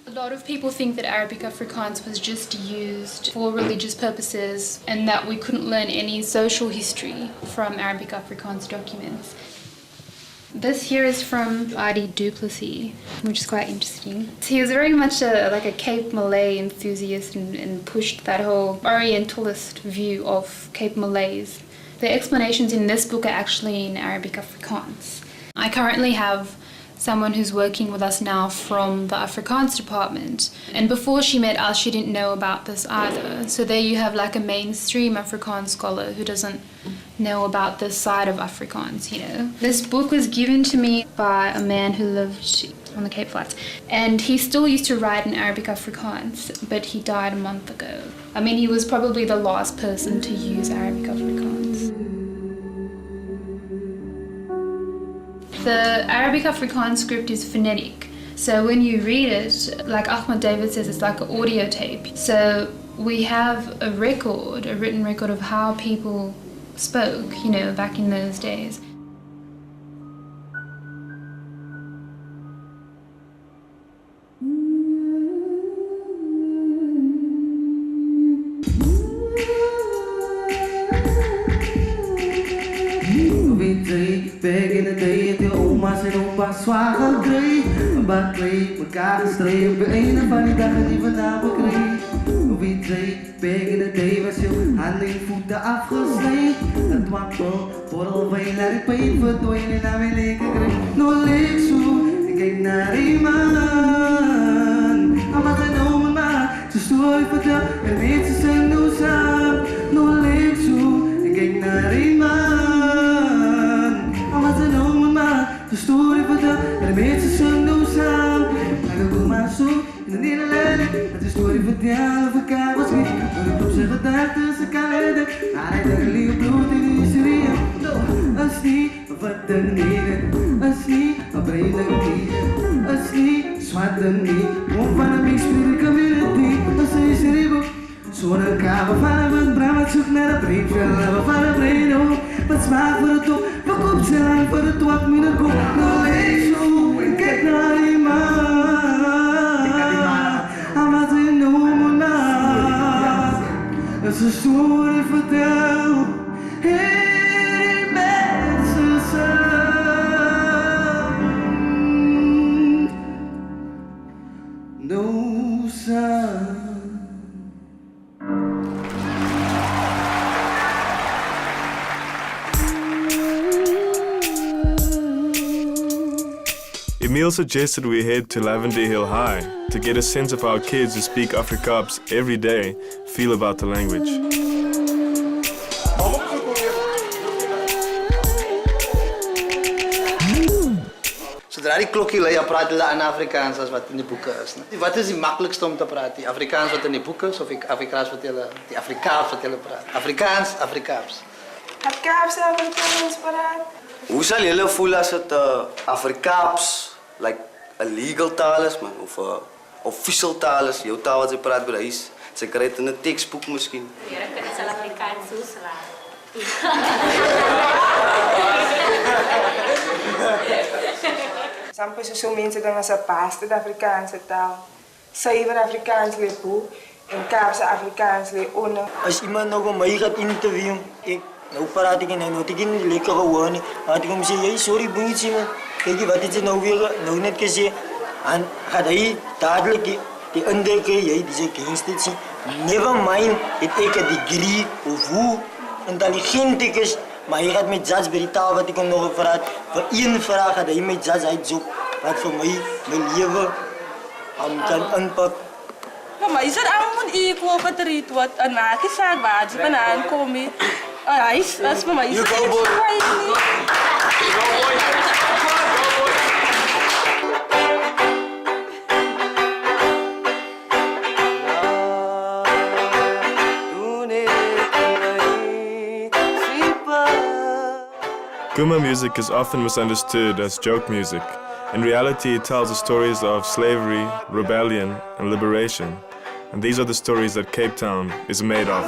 A lot of people think that Arabic Afrikaans was just used for religious purposes and that we couldn't learn any social history from Arabic Afrikaans documents. This here is from Adi Duplessis, which is quite interesting. He was very much like a Cape Malay enthusiast and pushed that whole Orientalist view of Cape Malays. The explanations in this book are actually in Arabic Afrikaans. I currently have someone who's working with us now from the Afrikaans department. And before she met us, she didn't know about this either. So there you have like a mainstream Afrikaans scholar who doesn't know about this side of Afrikaans, you know. This book was given to me by a man who lived on the Cape Flats. And he still used to write in Arabic Afrikaans, but he died a month ago. I mean, he was probably the last person to use Arabic Afrikaans. The Arabic Afrikaans script is phonetic. So when you read it, like Ahmed David says, it's like an audio tape. So we have a record, a written record of how people spoke, you know, back in those days. Back in the day het je oma's en opa's zwaar gekregen. Een baklee, elkaar gestreden op de ene van die dagen die vandaag bekreeg. Wie zei, back in the day was je handen en voeten afgesneden. Het wappel, borrelwijn, laat ik pijn verdwijnen en naar mijn lekker kreeg. No leek zo, ik kijk naar die man. Maar zijn oma maar, zijn story vertel en weet ze zijn nu samen. No leek zo, ik kijk naar die man. De story vertelt en de mensen zijn nu samen. Maar ik wil maar zo in de Nederlanden. Dat de story vertelt of elkaar was niet. Maar ik op zijn gedachten, ze kan redden. Maar hij denkt lief bloed in de hysterie. Als niet, wat dan niet. Als niet, wat breng ik niet. Als niet, zwart dan niet. Om van een mixed community. Als hij is er even. Zo'n kabel van een brand, wat zoekt naar een breed. Veel van een breed. Wat smaakt voor de top. Verkoopt ze lang voor de twak met een kop. Nou ik zo, en kijk naar die man. Hij maakt een noemen naast. Dat is een story vertel. Hey mensen samen. Emile suggested we head to Lavender Hill High to get a sense of how kids who speak Afrikaans every day feel about the language. Zodra die klokkie lui, dan praat hulle in Afrikaans as wat in die boeke is. Ne? Wat is die maklikste om te praat? Die Afrikaans wat in die boeke is of die Afrikaans wat hulle, die Afrikaans wat hulle praat? Afrikaans, Afrikaans. Afrikaans praat. Hoe sal julle voel as dit Afrikaans like 'n legal taal is man of 'n official taal is, jou taal wat jy praat by die huis? Sy kry dit in 'n teksboek miskien. Ja, ek sal Afrikaans soos raak. Sampai so mense dan as 'n bastard Afrikaanse taal. Suiwer Afrikaans lê bo en Kaapse Afrikaans lê onder. As iemand nog om my gaat interviewen, nou praat ik en nou ik niet lekker gewoon nie. Maar ik kom sê, jy sorry boetjie man. Kyk wat het jy nou weer nou net gesê. En gaat hy dadelik die indruk jy dis gangster sien. Never mind het ek 'n degree of hoe intelligent ek is, maar hy gaat met judge by die taal wat ek hom nog gevra het. Vir een vraag gaat hy met judge uitsoek wat vir my lewe kan inpak. Maar is er allemaal equal getreed wordt en maak je zaak waar je vandaan komt. Hij is voor mij. You go boy. Guma music is often misunderstood as joke music. In reality, it tells the stories of slavery, rebellion, and liberation. And these are the stories that Cape Town is made of.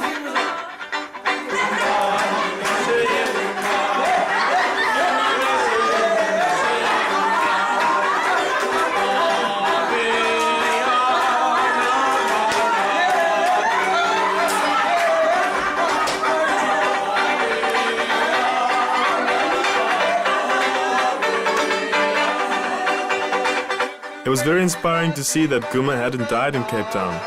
It was very inspiring to see that Guma hadn't died in Cape Town.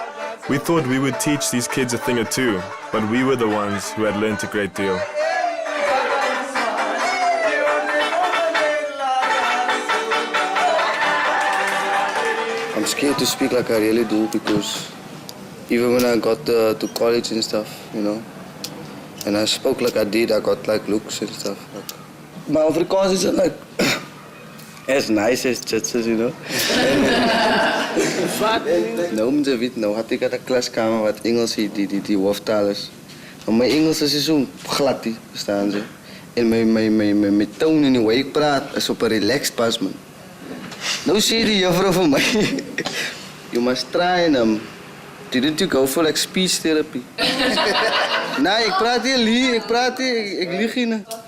We thought we would teach these kids a thing or two, but we were the ones who had learnt a great deal. I'm scared to speak like I really do because even when I got to college and stuff, you know, and I spoke like I did, I got like looks and stuff. Like, my Afrikaans is like as nice as Chits's, you know. Nou om te weten, nou had ik uit de klaskamer wat Engels die hoofdtaal is. Maar mijn Engels is zo glad, verstaan ze. En mijn toon en hoe ik praat is op een relaxed pas, man. Nou zie die juffrouw van mij. You must try and didn't you go for like speech therapy? Nee, ik praat hier lieg, ik lieg hier. Wat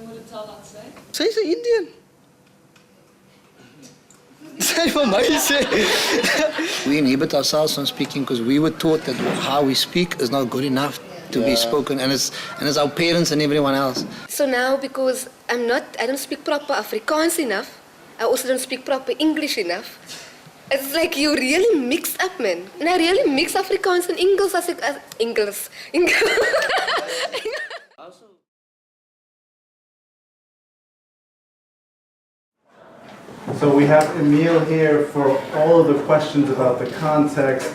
moet het taal dat zijn? Zij is Indian. We inhibit ourselves from speaking because we were taught that how we speak is not good enough to be spoken, and it's our parents and everyone else. So now, because I don't speak proper Afrikaans enough, I also don't speak proper English enough. It's like you really mix up, man. And I really mix Afrikaans and English as English. So we have Emile here for all of the questions about the context,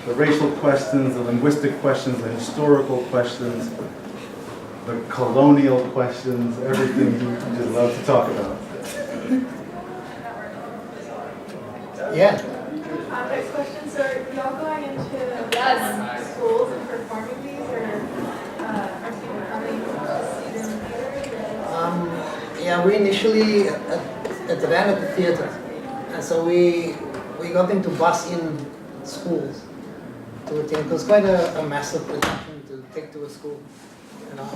the racial questions, the linguistic questions, the historical questions, the colonial questions, everything he just loves to talk about. Yeah. Next question, so are y'all going into schools and performing these, or are they just either Yeah, we initially ran at the theater, and so we got them to bus in schools to attend. It was quite a massive production to take to a school, you know,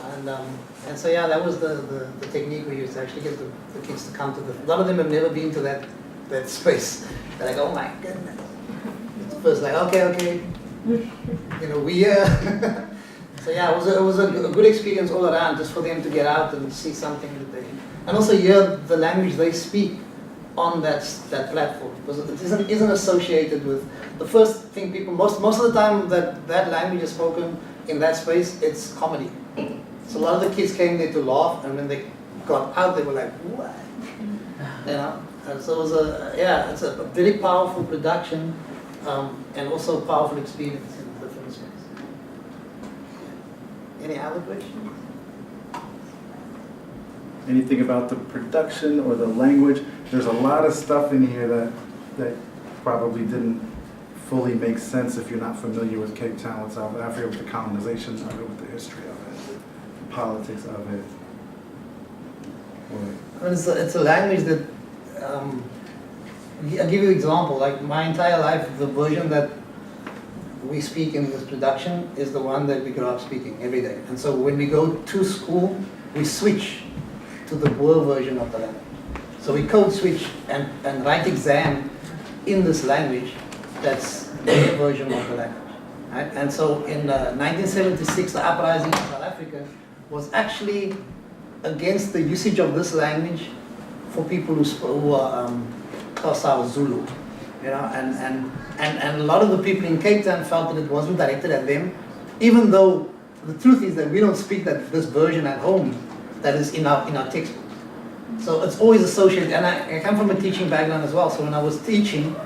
and so yeah, that was the technique we used to actually get the kids to come to a lot of them have never been to that space. They're like, oh my goodness. It's first like, okay, you know, so yeah, it was a good experience all around, just for them to get out and see something that they, and also hear the language they speak on that platform, because it isn't associated with the first thing people most of the time that language is spoken in that space. It's comedy. So a lot of the kids came there to laugh, and when they got out, they were like, what? You know. And so it was it's a very powerful production and also a powerful experience in the film space. Any other questions? Anything about the production or the language? There's a lot of stuff in here that probably didn't fully make sense if you're not familiar with Cape Town, with South Africa, with the colonization of it, with the history of it, the politics of it. I mean, it's a language that, I'll give you an example, like my entire life, the version that we speak in this production is the one that we grew up speaking every day. And so when we go to school, we switch to the Boer version of the language. So we code switch and write exam in this language that's their version of the language. Right? And so in 1976, the uprising in South Africa was actually against the usage of this language for people who are Xhosa Zulu, you know, and a lot of the people in Cape Town felt that it wasn't directed at them, even though the truth is that we don't speak this version at home that is in our textbook. So it's always associated, and I come from a teaching background as well, so when I was teaching,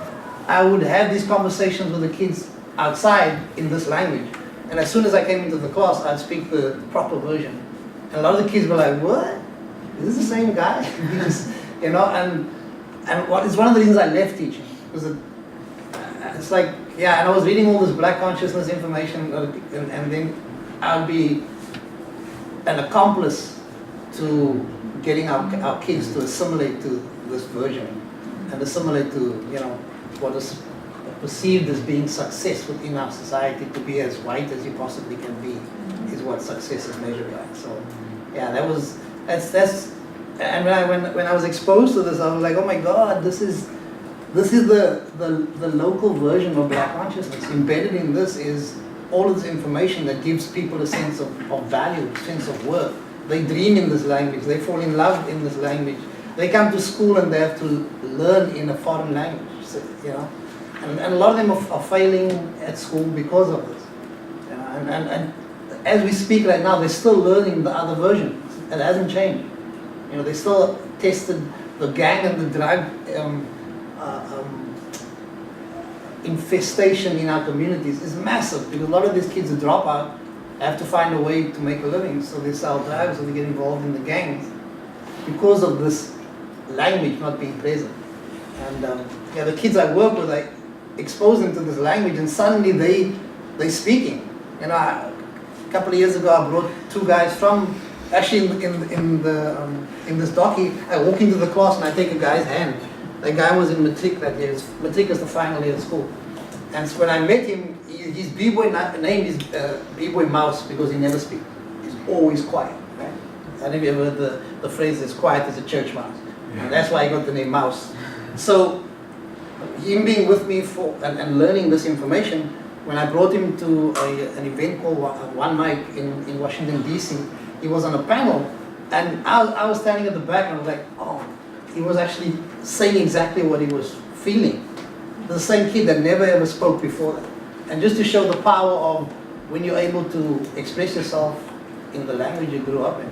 I would have these conversations with the kids outside in this language, and as soon as I came into the class, I'd speak the proper version. And a lot of the kids were like, what? Is this the same guy? Because, you know, and it's one of the reasons I left teaching, because it's like, yeah, and I was reading all this black consciousness information, and then I'd be an accomplice to getting our kids to assimilate to this version, and assimilate to, you know, what is perceived as being success within our society. To be as white as you possibly can be is what success is measured by. So, yeah, that's and when I was exposed to this, I was like, oh my God, this is the local version of black consciousness. Embedded in this is all of this information that gives people a sense of value, a sense of worth. They dream in this language, they fall in love in this language. They come to school and they have to learn in a foreign language, so, you know. And a lot of them are failing at school because of this. You know? And as we speak right now, they're still learning the other version. It hasn't changed. You know, they still tested the gang and the drug infestation in our communities is massive, because a lot of these kids who drop out have to find a way to make a living, so they sell drugs or they get involved in the gangs because of this language not being present. And yeah, the kids I work with, I expose them to this language, and suddenly they're speaking. You know, a couple of years ago, I brought two guys from, actually in this docky, I walk into the class and I take a guy's hand. The guy was in matric that year. Matric is the final year of school. And so when I met him, his b-boy name is b-boy Mouse, because he never speaks. He's always quiet. Right? I don't know if you ever heard the phrase, as quiet as a church mouse. And that's why he got the name Mouse. So him being with me and learning this information, when I brought him to an event called One Mic in Washington, D.C., he was on a panel, and I was standing at the back, and I was like, oh, he was actually saying exactly what he was feeling. The same kid that never ever spoke before that. And just to show the power of when you're able to express yourself in the language you grew up in,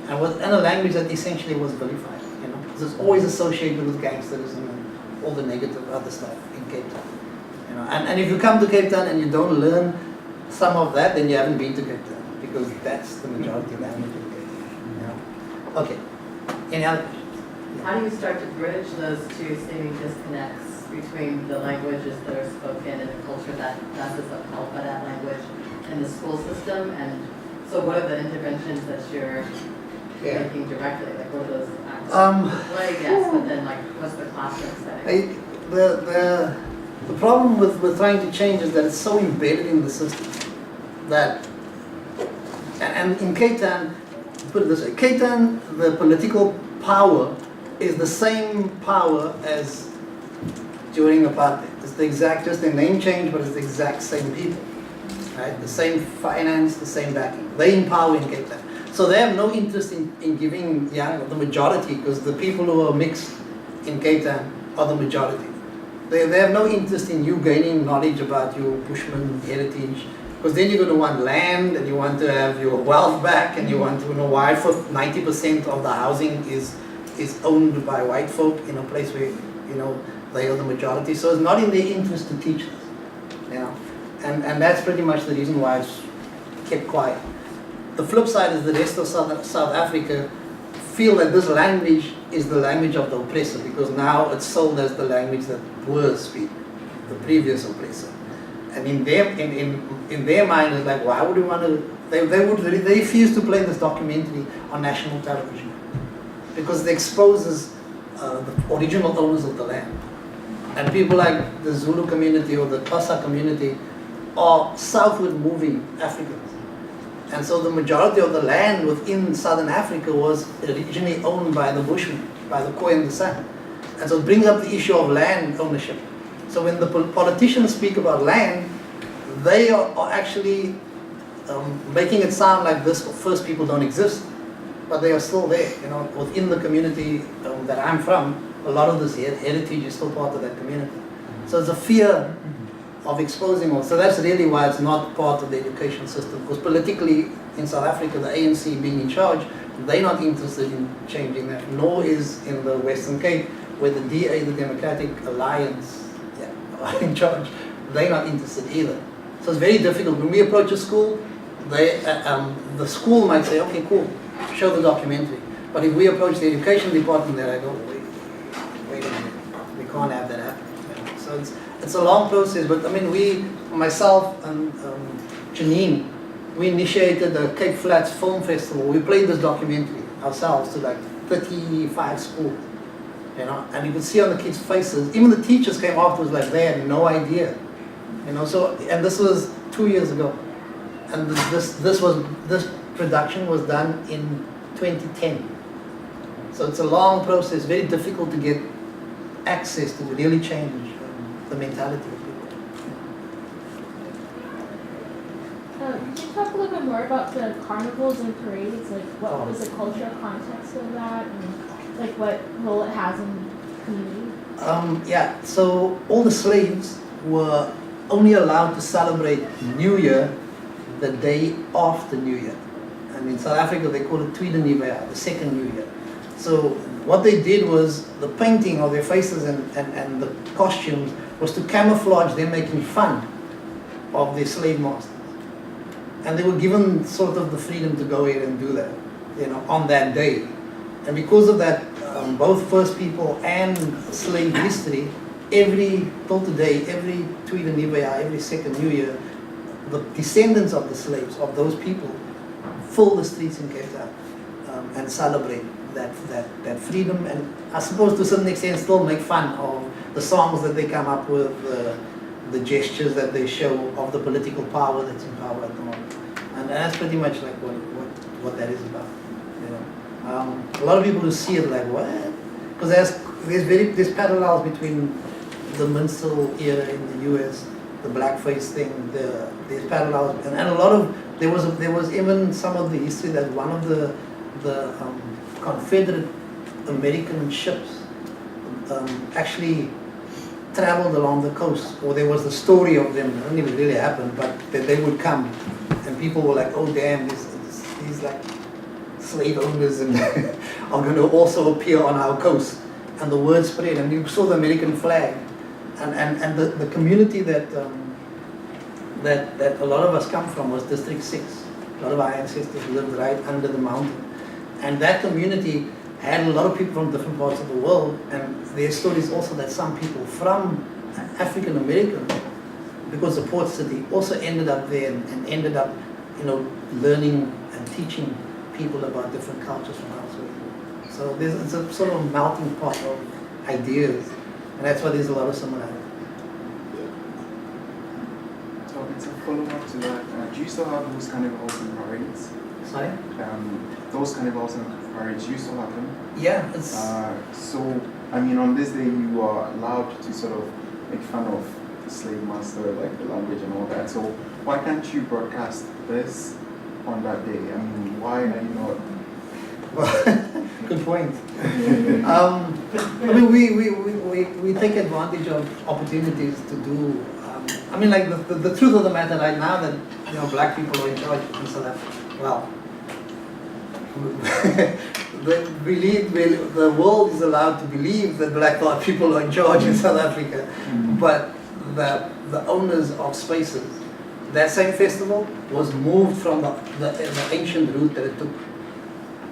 and in a language that essentially was vilified, you know, because it's always associated with gangsterism and all the negative other stuff in Cape Town. You know, and if you come to Cape Town and you don't learn some of that, then you haven't been to Cape Town, because that's the majority language in Cape Town. You know? Okay. Any other questions? How do you start to bridge those two seeming disconnects between the languages that are spoken and the culture that is upheld by that language in the school system? And so what are the interventions that you're making directly? Like, what are those actions? Play, yes, but then like what's the classroom setting? The problem with trying to change is that it's so embedded in the system that, and in Cape Town, put it this way, Cape Town, the political power is the same power as during apartheid. It's the exact, just the name change, but it's the exact same people, right? The same finance, the same backing. They empower in Cape Town. So they have no interest in giving the majority, because the people who are mixed in Cape Town are the majority. They have no interest in you gaining knowledge about your Bushman heritage, because then you're going to want land, and you want to have your wealth back, and you want to know why for 90% of the housing is is owned by white folk in a place where, you know, they are the majority. So it's not in their interest to teach this, you know. And that's pretty much the reason why it's kept quiet. The flip side is the rest of South Africa feel that this language is the language of the oppressor, because now it's sold as the language that Boers speak, the previous oppressor. And in their mind, it's like, why would we want to? They refuse to play this documentary on national television because it exposes the original owners of the land. And people like the Zulu community or the Xhosa community are southward moving Africans. And so the majority of the land within Southern Africa was originally owned by the Bushmen, by the Khoi and the San. And so it brings up the issue of land ownership. So when the politicians speak about land, they are actually making it sound like this first people don't exist, but they are still there. You know, within the community that I'm from, a lot of this heritage is still part of that community. So it's a fear of exposing all. So that's really why it's not part of the education system. Because politically in South Africa, the ANC being in charge, they're not interested in changing that, nor is in the Western Cape, where the DA, the Democratic Alliance, are in charge. They're not interested either. So it's very difficult. When we approach a school, the school might say, okay, cool, show the documentary. But if we approach the education department, they're like, oh, wait a minute, we can't have that happen. So it's a long process, but I mean, myself and Janine, we initiated the Cape Flats Film Festival. We played this documentary ourselves to like 35 schools, you know, and you could see on the kids' faces, even the teachers came afterwards like they had no idea, you know. So, and this was 2 years ago, and this production was done in 2010. So it's a long process, very difficult to get access to really change the mentality of people. Could you talk a little bit more about the carnivals and parades? Like, what was the cultural context of that, and like what role it has in the community? Yeah, so all the slaves were only allowed to celebrate New Year the day after New Year. And in South Africa, they call it Tweede Nuwejaar, the second New Year. So what they did was the painting of their faces and the costumes was to camouflage them making fun of their slave masters. And they were given sort of the freedom to go ahead and do that, you know, on that day. And because of that, both First People and slave history, till today, every Tweede Nuwejaar, every second New Year, the descendants of the slaves, of those people, fill the streets in Cape Town and celebrate that freedom, and I suppose to a certain extent still make fun of the songs that they come up with, the gestures that they show of the political power that's in power at the moment. And that's pretty much like what that is about. You know, a lot of people who see it like, what? Because there's parallels between the minstrel era in the US, the blackface thing, there's parallels, and a lot of there was even some of the history that one of the Confederate American ships actually traveled along the coast, or there was the story of them. It didn't even really happen, but that they would come, and people were like, "Oh damn, these like slave owners and are going to also appear on our coast." And the word spread, and you saw the American flag, and the community that a lot of us come from was District 6. A lot of our ancestors lived right under the mountain. And that community had a lot of people from different parts of the world, and their story is also that some people from African American, because the port city, also ended up there and ended up, you know, learning and teaching people about different cultures from elsewhere. So it's a sort of melting pot of ideas, and that's why there's a lot of similarity. So it's a follow-up to that. Do you still have those carnivals and parades? Sorry? Those carnivals and parades, you still have them? Yeah, it's... so, I mean, on this day you are allowed to sort of make fun of the slave master, like the language and all that. So why can't you broadcast this on that day? I mean, why are you not... Good point. I mean, we take advantage of opportunities to do... I mean, like the truth of the matter right now that, you know, black people are in charge in South Africa. Well, the world is allowed to believe that black card people are in charge in South Africa, but the owners of spaces, that same festival was moved from the ancient route that it took,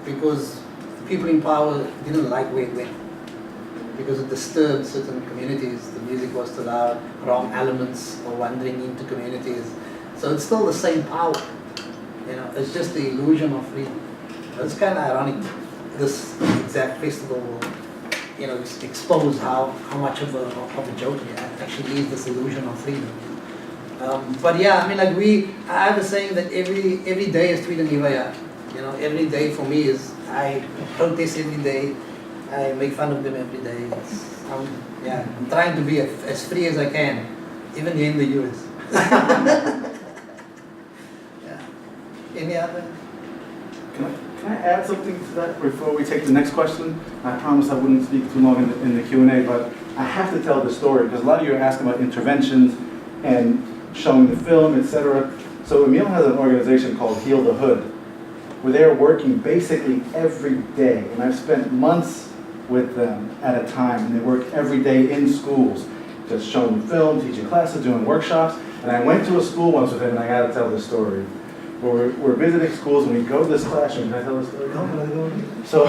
because the people in power didn't like where it went, because it disturbed certain communities. The music was too loud, wrong elements were wandering into communities. So it's still the same power, you know, it's just the illusion of freedom. It's kind of ironic, this exact festival will, you know, expose how much of a joke it actually is, this illusion of freedom. But yeah, I mean, like I have a saying that every day is Tweede Nuwe Jaar. You know, every day for me is, I protest every day, I make fun of them every day. I'm trying to be as free as I can, even here in the US. Yeah. Any other? Can I add something to that before we take the next question? I promised I wouldn't speak too long in the Q&A, but I have to tell the story because a lot of you are asking about interventions and showing the film, etc. So Emile has an organization called Heal the Hood, where they're working basically every day. And I've spent months with them at a time, and they work every day in schools, just showing film, teaching classes, doing workshops. And I went to a school once with him, and I got to tell this story. We're visiting schools, and we go to this classroom. Can I tell this story? So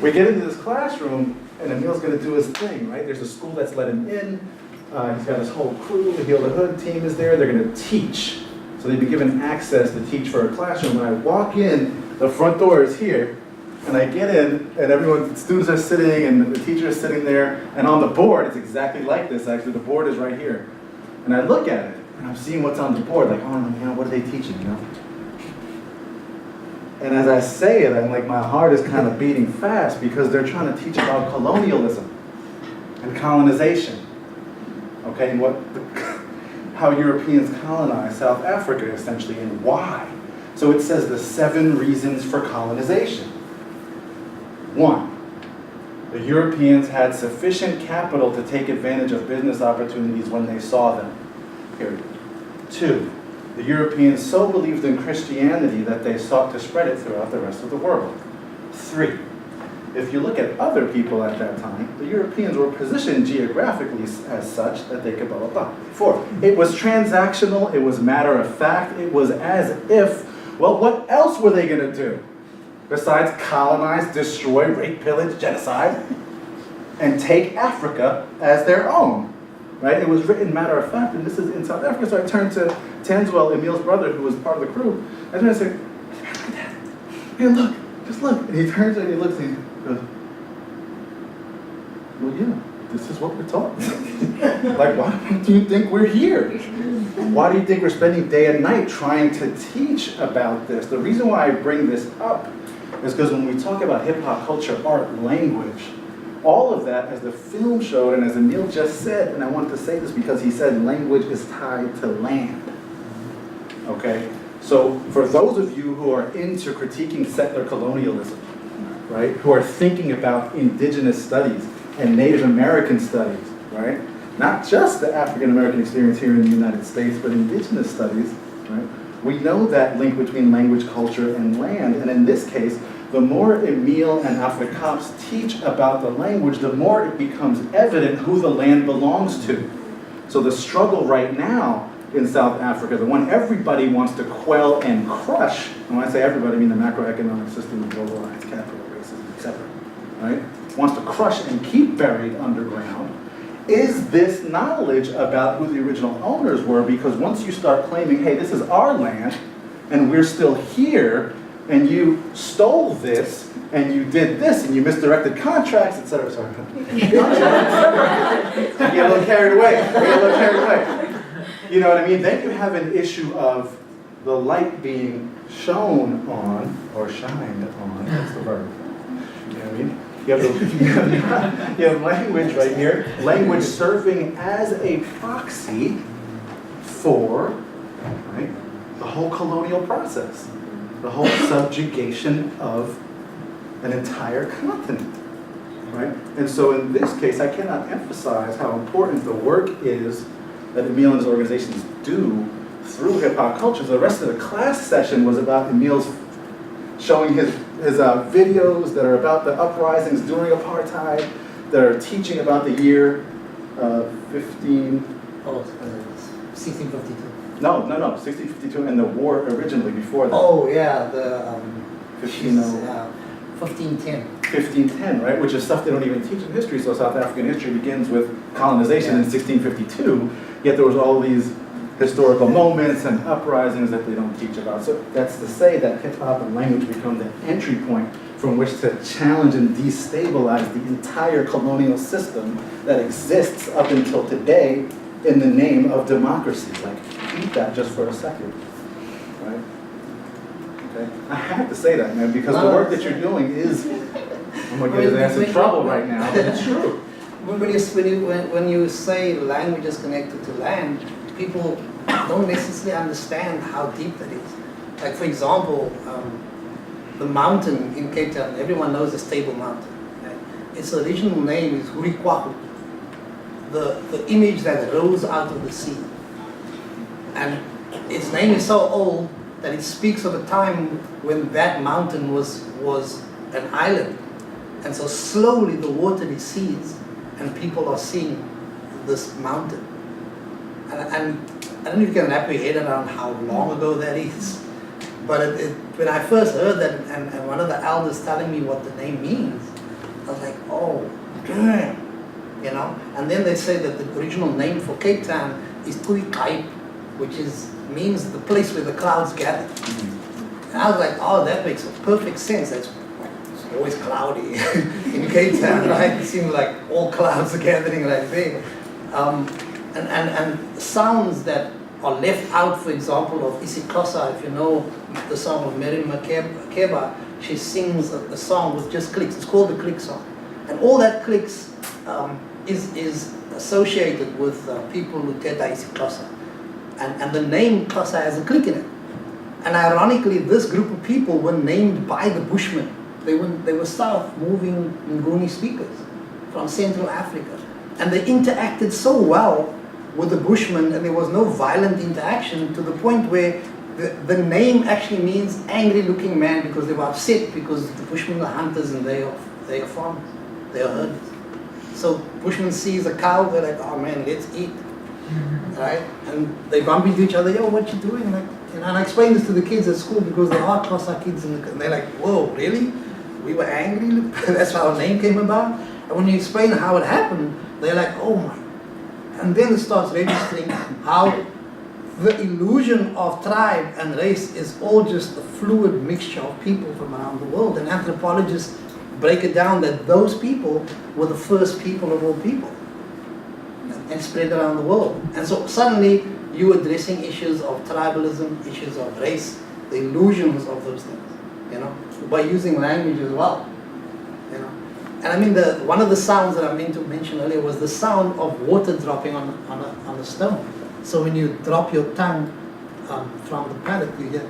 we get into this classroom, and Emile's going to do his thing, right? There's a school that's let him in. He's got his whole crew. The Heal the Hood team is there. They're going to teach. So they've been given access to teach for a classroom. When I walk in, the front door is here, and I get in, and the students are sitting, and the teacher is sitting there, and on the board, it's exactly like this, actually. The board is right here. And I look at it, and I'm seeing what's on the board, like, oh, you know, what are they teaching, you know? And as I say it, I'm like, my heart is kind of beating fast because they're trying to teach about colonialism and colonization, okay, and how Europeans colonized South Africa, essentially, and why. So it says the 7 reasons for colonization. 1, the Europeans had sufficient capital to take advantage of business opportunities when they saw them, period. 2, the Europeans so believed in Christianity that they sought to spread it throughout the rest of the world. 3, if you look at other people at that time, the Europeans were positioned geographically as such that they could blah, blah, blah. 4, it was transactional, it was matter of fact, it was as if, well, what else were they going to do besides colonize, destroy, rape, pillage, genocide, and take Africa as their own? Right? It was written matter of fact, and this is in South Africa. So I turned to Tanswell, Emile's brother, who was part of the crew. I turned and said, look at that. Hey, look, just look. And he turns and he looks and he goes, well, yeah, this is what we're taught. Like, why do you think we're here? Why do you think we're spending day and night trying to teach about this? The reason why I bring this up is because when we talk about hip-hop culture, art, language, all of that, as the film showed, and as Emile just said, and I wanted to say this because he said language is tied to land. Okay? So for those of you who are into critiquing settler colonialism, right, who are thinking about indigenous studies and Native American studies, right, not just the African American experience here in the United States, but indigenous studies, right, we know that link between language, culture, and land, and in this case, the more Emile and AFRICAAM teach about the language, the more it becomes evident who the land belongs to. So the struggle right now in South Africa, the one everybody wants to quell and crush, and when I say everybody, I mean the macroeconomic system of globalized capital, racism, etc., right, wants to crush and keep buried underground, is this knowledge about who the original owners were, because once you start claiming, hey, this is our land, and we're still here, and you stole this, and you did this, and you misdirected contracts, etc. Sorry. I get a little carried away. You know what I mean? Then you have an issue of the light being shone on, or shined on, that's the verb. You know what I mean? You have language right here, language serving as a proxy for, right, the whole colonial process. The whole subjugation of an entire continent, right? And so in this case, I cannot emphasize how important the work is that Emile and his organizations do through hip-hop culture. So the rest of the class session was about Emile's showing his is videos that are about the uprisings during apartheid, that are teaching about the year 1652. No, 1652 and the war originally before that. Oh yeah, the 1510, right? Which is stuff they don't even teach in history. So South African history begins with colonization in 1652, yet there was all these historical moments and uprisings that they don't teach about. So that's to say that hip hop and language become the entry point from which to challenge and destabilize the entire colonial system that exists up until today in the name of democracy. Like, eat that just for a second, right? Okay. I have to say that, man, because the work that you're doing is, I'm gonna get his ass in trouble right now, but it's true. When you say language is connected to land, people don't necessarily understand how deep that is. Like, for example, the mountain in Cape Town, everyone knows the Table Mountain. Right? Its original name is Hurikwahu, the image that rose out of the sea. And its name is so old that it speaks of a time when that mountain was an island. And so slowly the water recedes and people are seeing this mountain. And I don't know if you can wrap your head around how long ago that is. But when I first heard that and one of the elders telling me what the name means, I was like, oh, damn, you know? And then they say that the original name for Cape Town is Tuikaip, which means the place where the clouds gather. And I was like, oh, that makes perfect sense. It's always cloudy in Cape Town, right? It seems like all clouds are gathering right there. And sounds that are left out, for example, of isiXhosa. If you know the song of Mary Makeba, she sings a song with just clicks. It's called the click song. And all that clicks is associated with people who teta isiXhosa. And the name Xhosa has a click in it. And ironically, this group of people were named by the Bushmen. They were South moving Nguni speakers from Central Africa. And they interacted so well with the Bushmen, and there was no violent interaction to the point where the name actually means angry looking man, because they were upset because the Bushmen are hunters and they are farmers, they are herders. So Bushman sees a cow, they're like, oh man, let's eat. Right? And they bump into each other, yo, what you doing? Like, and I explain this to the kids at school because there are Xhosa kids and they're like, whoa, really? We were angry? That's how our name came about? And when you explain how it happened, they're like, oh my. And then it starts registering how the illusion of tribe and race is all just a fluid mixture of people from around the world. And anthropologists break it down that those people were the first people of all people and spread around the world. And so suddenly you're addressing issues of tribalism, issues of race, the illusions of those things, you know, by using language as well. You know. And I mean, one of the sounds that I meant to mention earlier was the sound of water dropping on a stone. So when you drop your tongue from the palate, you hear.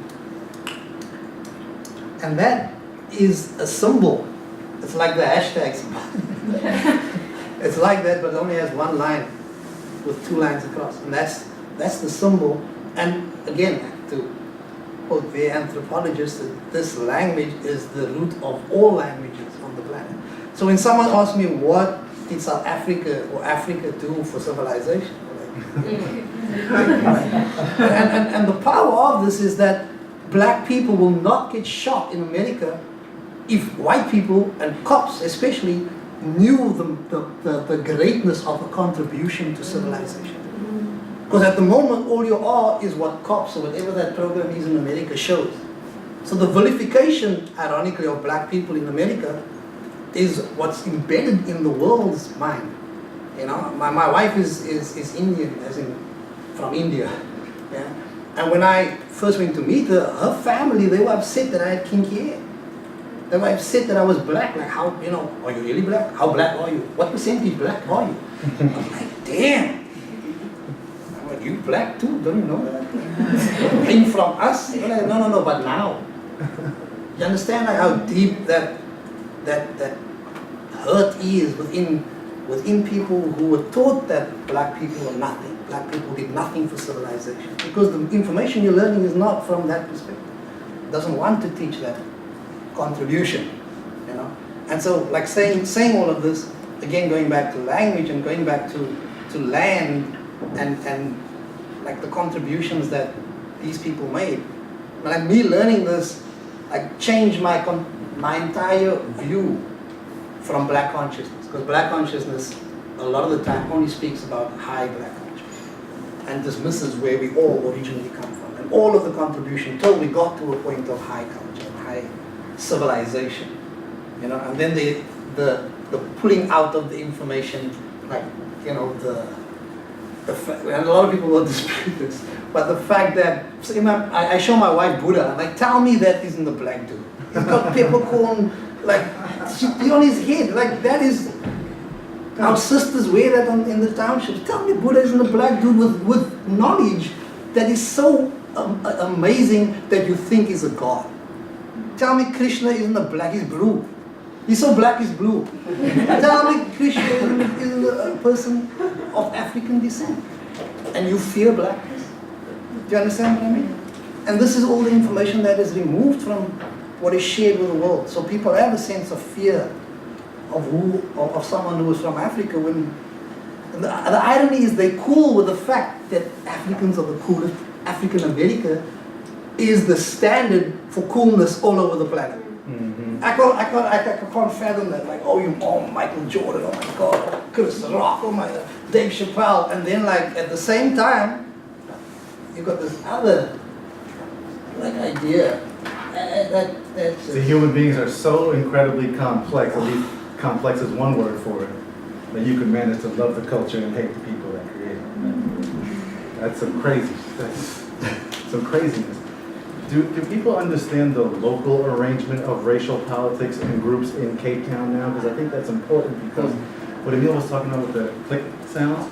And that is a symbol. It's like the hashtag symbol. It's like that, but it only has one line with two lines across. And that's the symbol. And again, to quote the anthropologist, this language is the root of all languages on the planet. So when someone asks me what did South Africa or Africa do for civilization, and the power of this is that black people will not get shot in America if white people and cops especially knew the greatness of the contribution to civilization. Because at the moment all you are is what cops or whatever that program is in America shows. So the vilification, ironically, of black people in America is what's embedded in the world's mind. You know, my wife is Indian, as in from India. Yeah? And when I first went to meet her, her family, they were upset that I had kinky hair. They were upset that I was black. Like, how, you know, are you really black? How black are you? What percentage black are you? I was like, damn. I'm like, you black too? Don't you know that? Came from us? They're like, no, but now. You understand like how deep that hurt is within people who were taught that black people are nothing. Black people did nothing for civilization. Because the information you're learning is not from that perspective. It doesn't want to teach that. contribution, you know. And so, like saying all of this, again going back to language and going back to land and like the contributions that these people made. Like me learning this, like changed my entire view from black consciousness, because black consciousness a lot of the time only speaks about high black consciousness and dismisses where we all originally come from and all of the contribution till we got to a point of high culture, high civilization, you know, and then the pulling out of the information, like, you know, and a lot of people will dispute this, but the fact that, so I show my wife Buddha, I'm like, tell me that isn't the black dude. He's got peppercorn, like, on his head, like, that is, our sisters wear that in the townships. Tell me Buddha isn't a black dude with knowledge that is so amazing that you think he's a god. Tell me Krishna isn't a black, he's blue. He's so black, he's blue. Tell me Krishna isn't a person of African descent. And you fear blackness? Do you understand what I mean? And this is all the information that is removed from what is shared with the world. So people have a sense of fear of someone who is from Africa. When the irony is they're cool with the fact that Africans are the coolest. African America is the standard for coolness all over the planet. Mm-hmm. I can't fathom that. Like, oh, Michael Jordan, oh my God, Chris Rock, oh my God, Dave Chappelle, and then like at the same time, you got this other like idea. The human beings are so incredibly complex. At least complex is one word for it. That you can manage to love the culture and hate the people that create it. That's some crazy. That's some craziness. Do people understand the local arrangement of racial politics and groups in Cape Town now? Because I think that's important, because what Emile was talking about with the click sounds,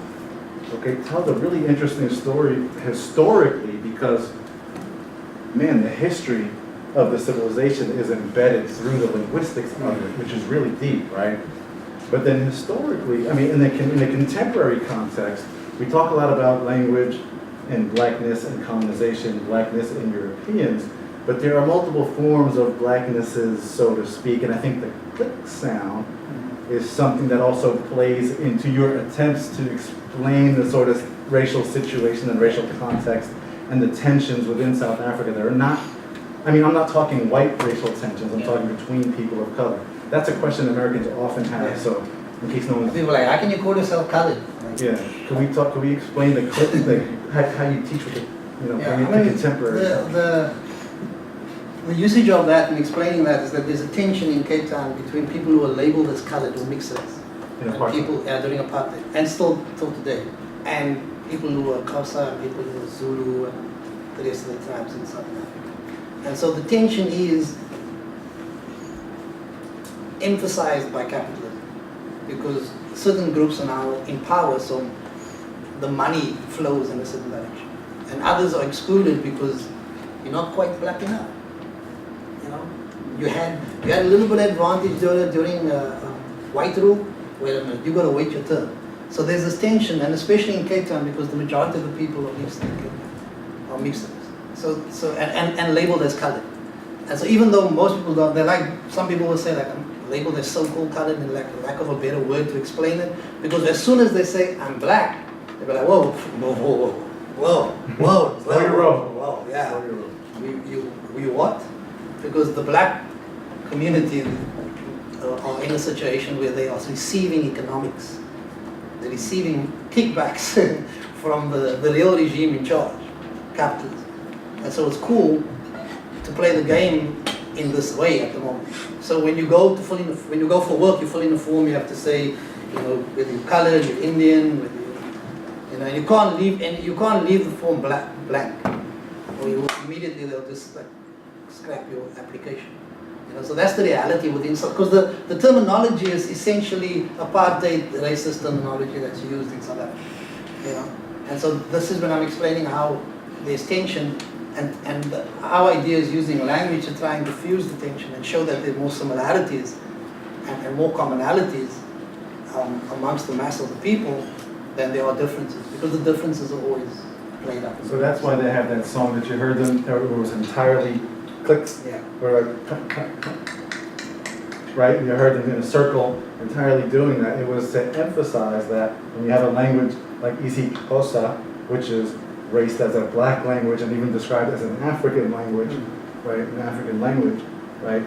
okay, tells a really interesting story historically, because, man, the history of the civilization is embedded through the linguistics of it, which is really deep, right? But then historically, I mean, in the contemporary context, we talk a lot about language and blackness and colonization, blackness and Europeans, but there are multiple forms of blacknesses, so to speak, and I think the click sound is something that also plays into your attempts to explain the sort of racial situation and racial context and the tensions within South Africa that are not, I mean, I'm not talking white racial tensions, I'm talking between people of color. That's a question Americans often have, so in case no one... People are like, how can you call yourself colored? Yeah, can we explain the clip, how you teach with the contemporary? The usage of that and explaining that is that there's a tension in Cape Town between people who are labeled as colored or mixed race, and people during apartheid, and still till today, and people who are Xhosa and people who are Zulu and the rest of the tribes in South Africa. And so the tension is emphasized by capitalism, because certain groups are now in power, so the money flows in a certain direction, and others are excluded because you're not quite black enough. You know, you had a little bit of advantage during white rule. Wait a minute, you got to wait your turn. So there's this tension, and especially in Cape Town, because the majority of the people are mixed in Cape Town, are mixed. So and labeled as colored. And so even though most people don't, they're like, some people will say like, I'm labeled as so-called colored, and like lack of a better word to explain it, because as soon as they say I'm black, they'll be like, whoa, yeah. You what? Because the black community are in a situation where they are receiving economics, they're receiving kickbacks from the real regime in charge, capitalism. And so it's cool to play the game in this way at the moment. So when you go for work, you fill in a form, you have to say, you know, whether you're colored, you're Indian, whether and you can't leave the form blank, or you immediately they'll just like scrap your application. You know, so that's the reality within, because the terminology is essentially apartheid racist terminology that's used in South Africa. You know, and so this is when I'm explaining how there's tension, and our idea is using language to try and diffuse the tension and show that there are more similarities and more commonalities amongst the mass of the people than there are differences, because the differences are always played up. So that's why they have that song that you heard them, it was entirely clicks, or right? You heard them in a circle entirely doing that. It was to emphasize that when you have a language like Isikosa, which is raced as a black language and even described as an African language, right? An African language, right?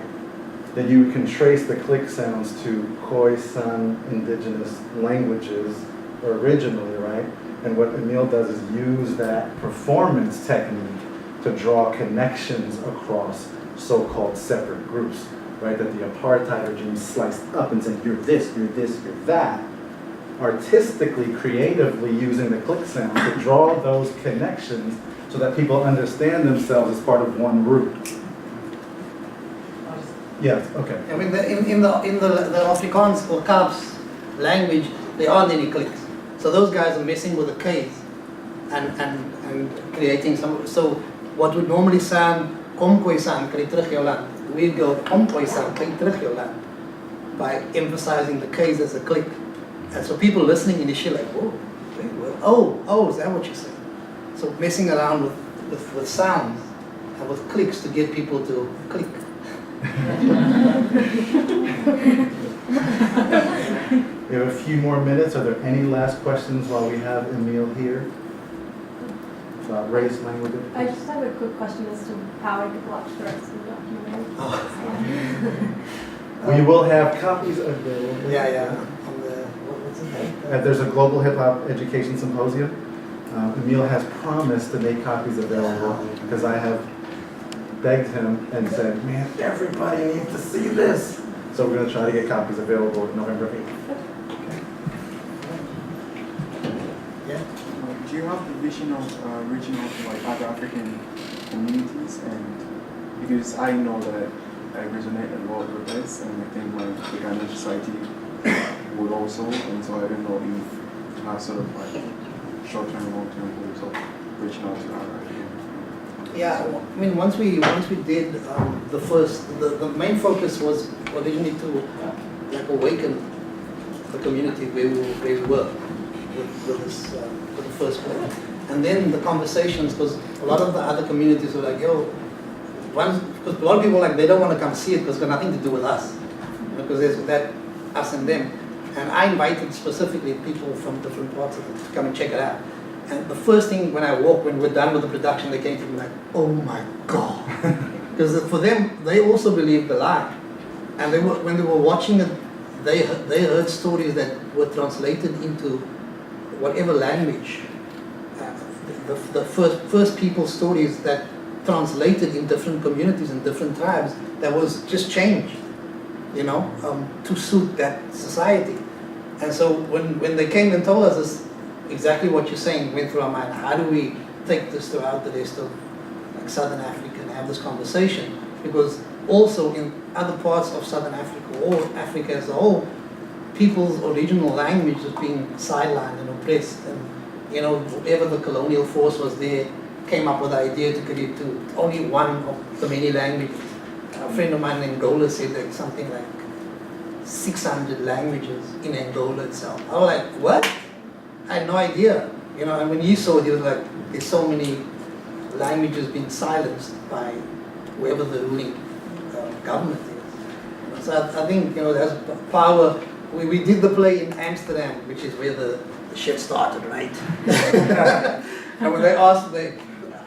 That you can trace the click sounds to Khoisan indigenous languages originally, right? And what Emile does is use that performance technique to draw connections across so-called separate groups, right? That the apartheid regime sliced up and said, you're this, you're that. Artistically, creatively using the click sound to draw those connections so that people understand themselves as part of one group. Yes, okay. I mean, in the Afrikaans or Kaaps language, there aren't any clicks. So those guys are messing with the K's and creating some. So what would normally sound kom Khoisan, kry terug jou land, we go kom Khoisan, kry terug jou land, by emphasizing the K's as a click. And so people listening initially like, whoa, oh, is that what you're saying? So messing around with sounds and with clicks to get people to click. We have a few more minutes. Are there any last questions while we have Emile here? About race, language? I just have a quick question as to how I could watch the rest of the documentary. We will have copies available. Yeah. There's a Global Hip Hop Education Symposium. Emile has promised to make copies available because I have begged him and said, man, everybody needs to see this. So we're going to try to get copies available November 8th. Do you have the vision of reaching out to like other African communities? And because I know that I resonate a lot with this, and I think like the Ghanaian society would also, and so I don't know if you have sort of like short-term, long-term goals of reaching out to other African. Yeah, I mean, once we did the main focus was originally to like awaken the community where we were with this with the first one, and then the conversations, because a lot of the other communities were like, yo, because a lot of people like they don't want to come see it because it's got nothing to do with us, because there's that us and them, and I invited specifically people from different parts of it to come and check it out. And the first thing when we're done with the production, they came to me like, oh my God. Because for them, they also believed the lie. And when they were watching it, they heard stories that were translated into whatever language. The first people stories that translated in different communities and different tribes, that was just changed, to suit that society. And so when they came and told us this, exactly what you're saying went through our mind. How do we take this throughout the rest of like Southern Africa and have this conversation? Because also in other parts of Southern Africa or Africa as a whole, people's original language is being sidelined and oppressed. And whoever the colonial force was there came up with the idea to create only one of the many languages. A friend of mine in Angola said that something like 600 languages in Angola itself. I was like, what? I had no idea, and when he saw it, he was like, there's so many languages being silenced by whoever the ruling government is. So I think, there's power. We did the play in Amsterdam, which is where the shit started, right? And when they asked,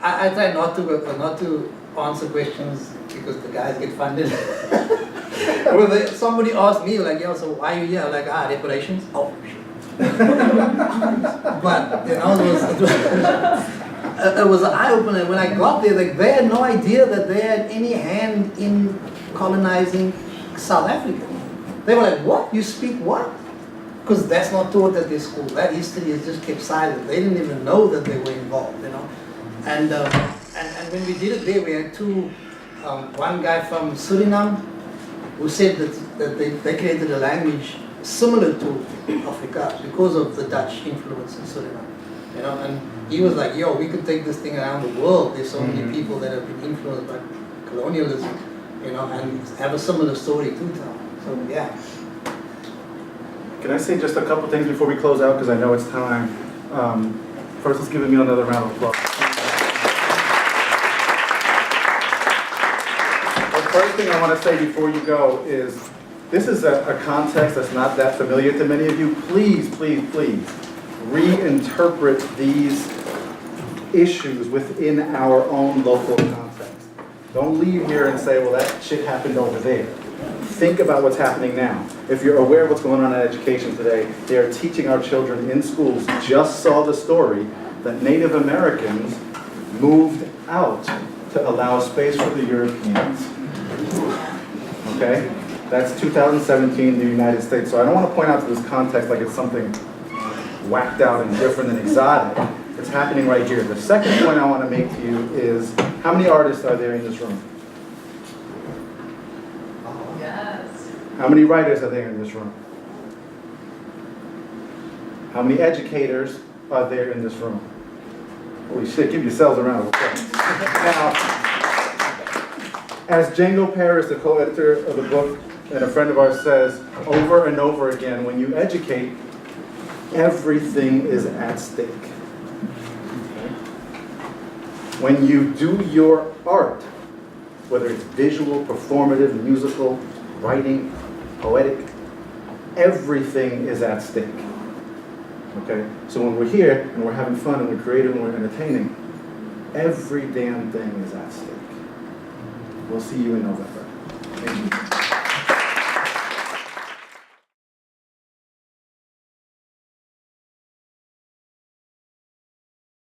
I try not to answer questions because the guys get funded. When somebody asked me, like, so why are you here? Like, reparations? Oh, shit. But it was an eye-opener. When I got there, like, they had no idea that they had any hand in colonizing South Africa. They were like, what? You speak what? Because that's not taught at their school. That history is just kept silent. They didn't even know that they were involved, And when we did it there, we had two, one guy from Suriname who said that they created a language similar to Afrikaans because of the Dutch influence in Suriname, and he was like, yo, we could take this thing around the world. There's so many people that have been influenced by colonialism, and have a similar story to tell. So yeah. Can I say just a couple things before we close out, because I know it's time. First, let's give Emile another round of applause. first thing I want to say before you go is, this is a context that's not that familiar to many of you. Please, please, please, reinterpret these issues within our own local context. Don't leave here and say, well, that shit happened over there. Think about what's happening now. If you're aware of what's going on in education today, they are teaching our children in schools, just saw the story, that Native Americans moved out to allow space for the Europeans. Okay? That's 2017 in the United States. So I don't want to point out to this context like it's something whacked out and different and exotic. It's happening right here. The second point I want to make to you is, how many artists are there in this room? Yes. How many writers are there in this room? How many educators are there in this room? Holy shit, give yourselves a round of applause. Now, as Django Paris, the co-editor of the book, and a friend of ours says over and over again, when you educate, everything is at stake. Okay? When you do your art, whether it's visual, performative, musical, writing, poetic, everything is at stake. Okay? So when we're here and we're having fun and we're creative and we're entertaining, every damn thing is at stake. We'll see you in November.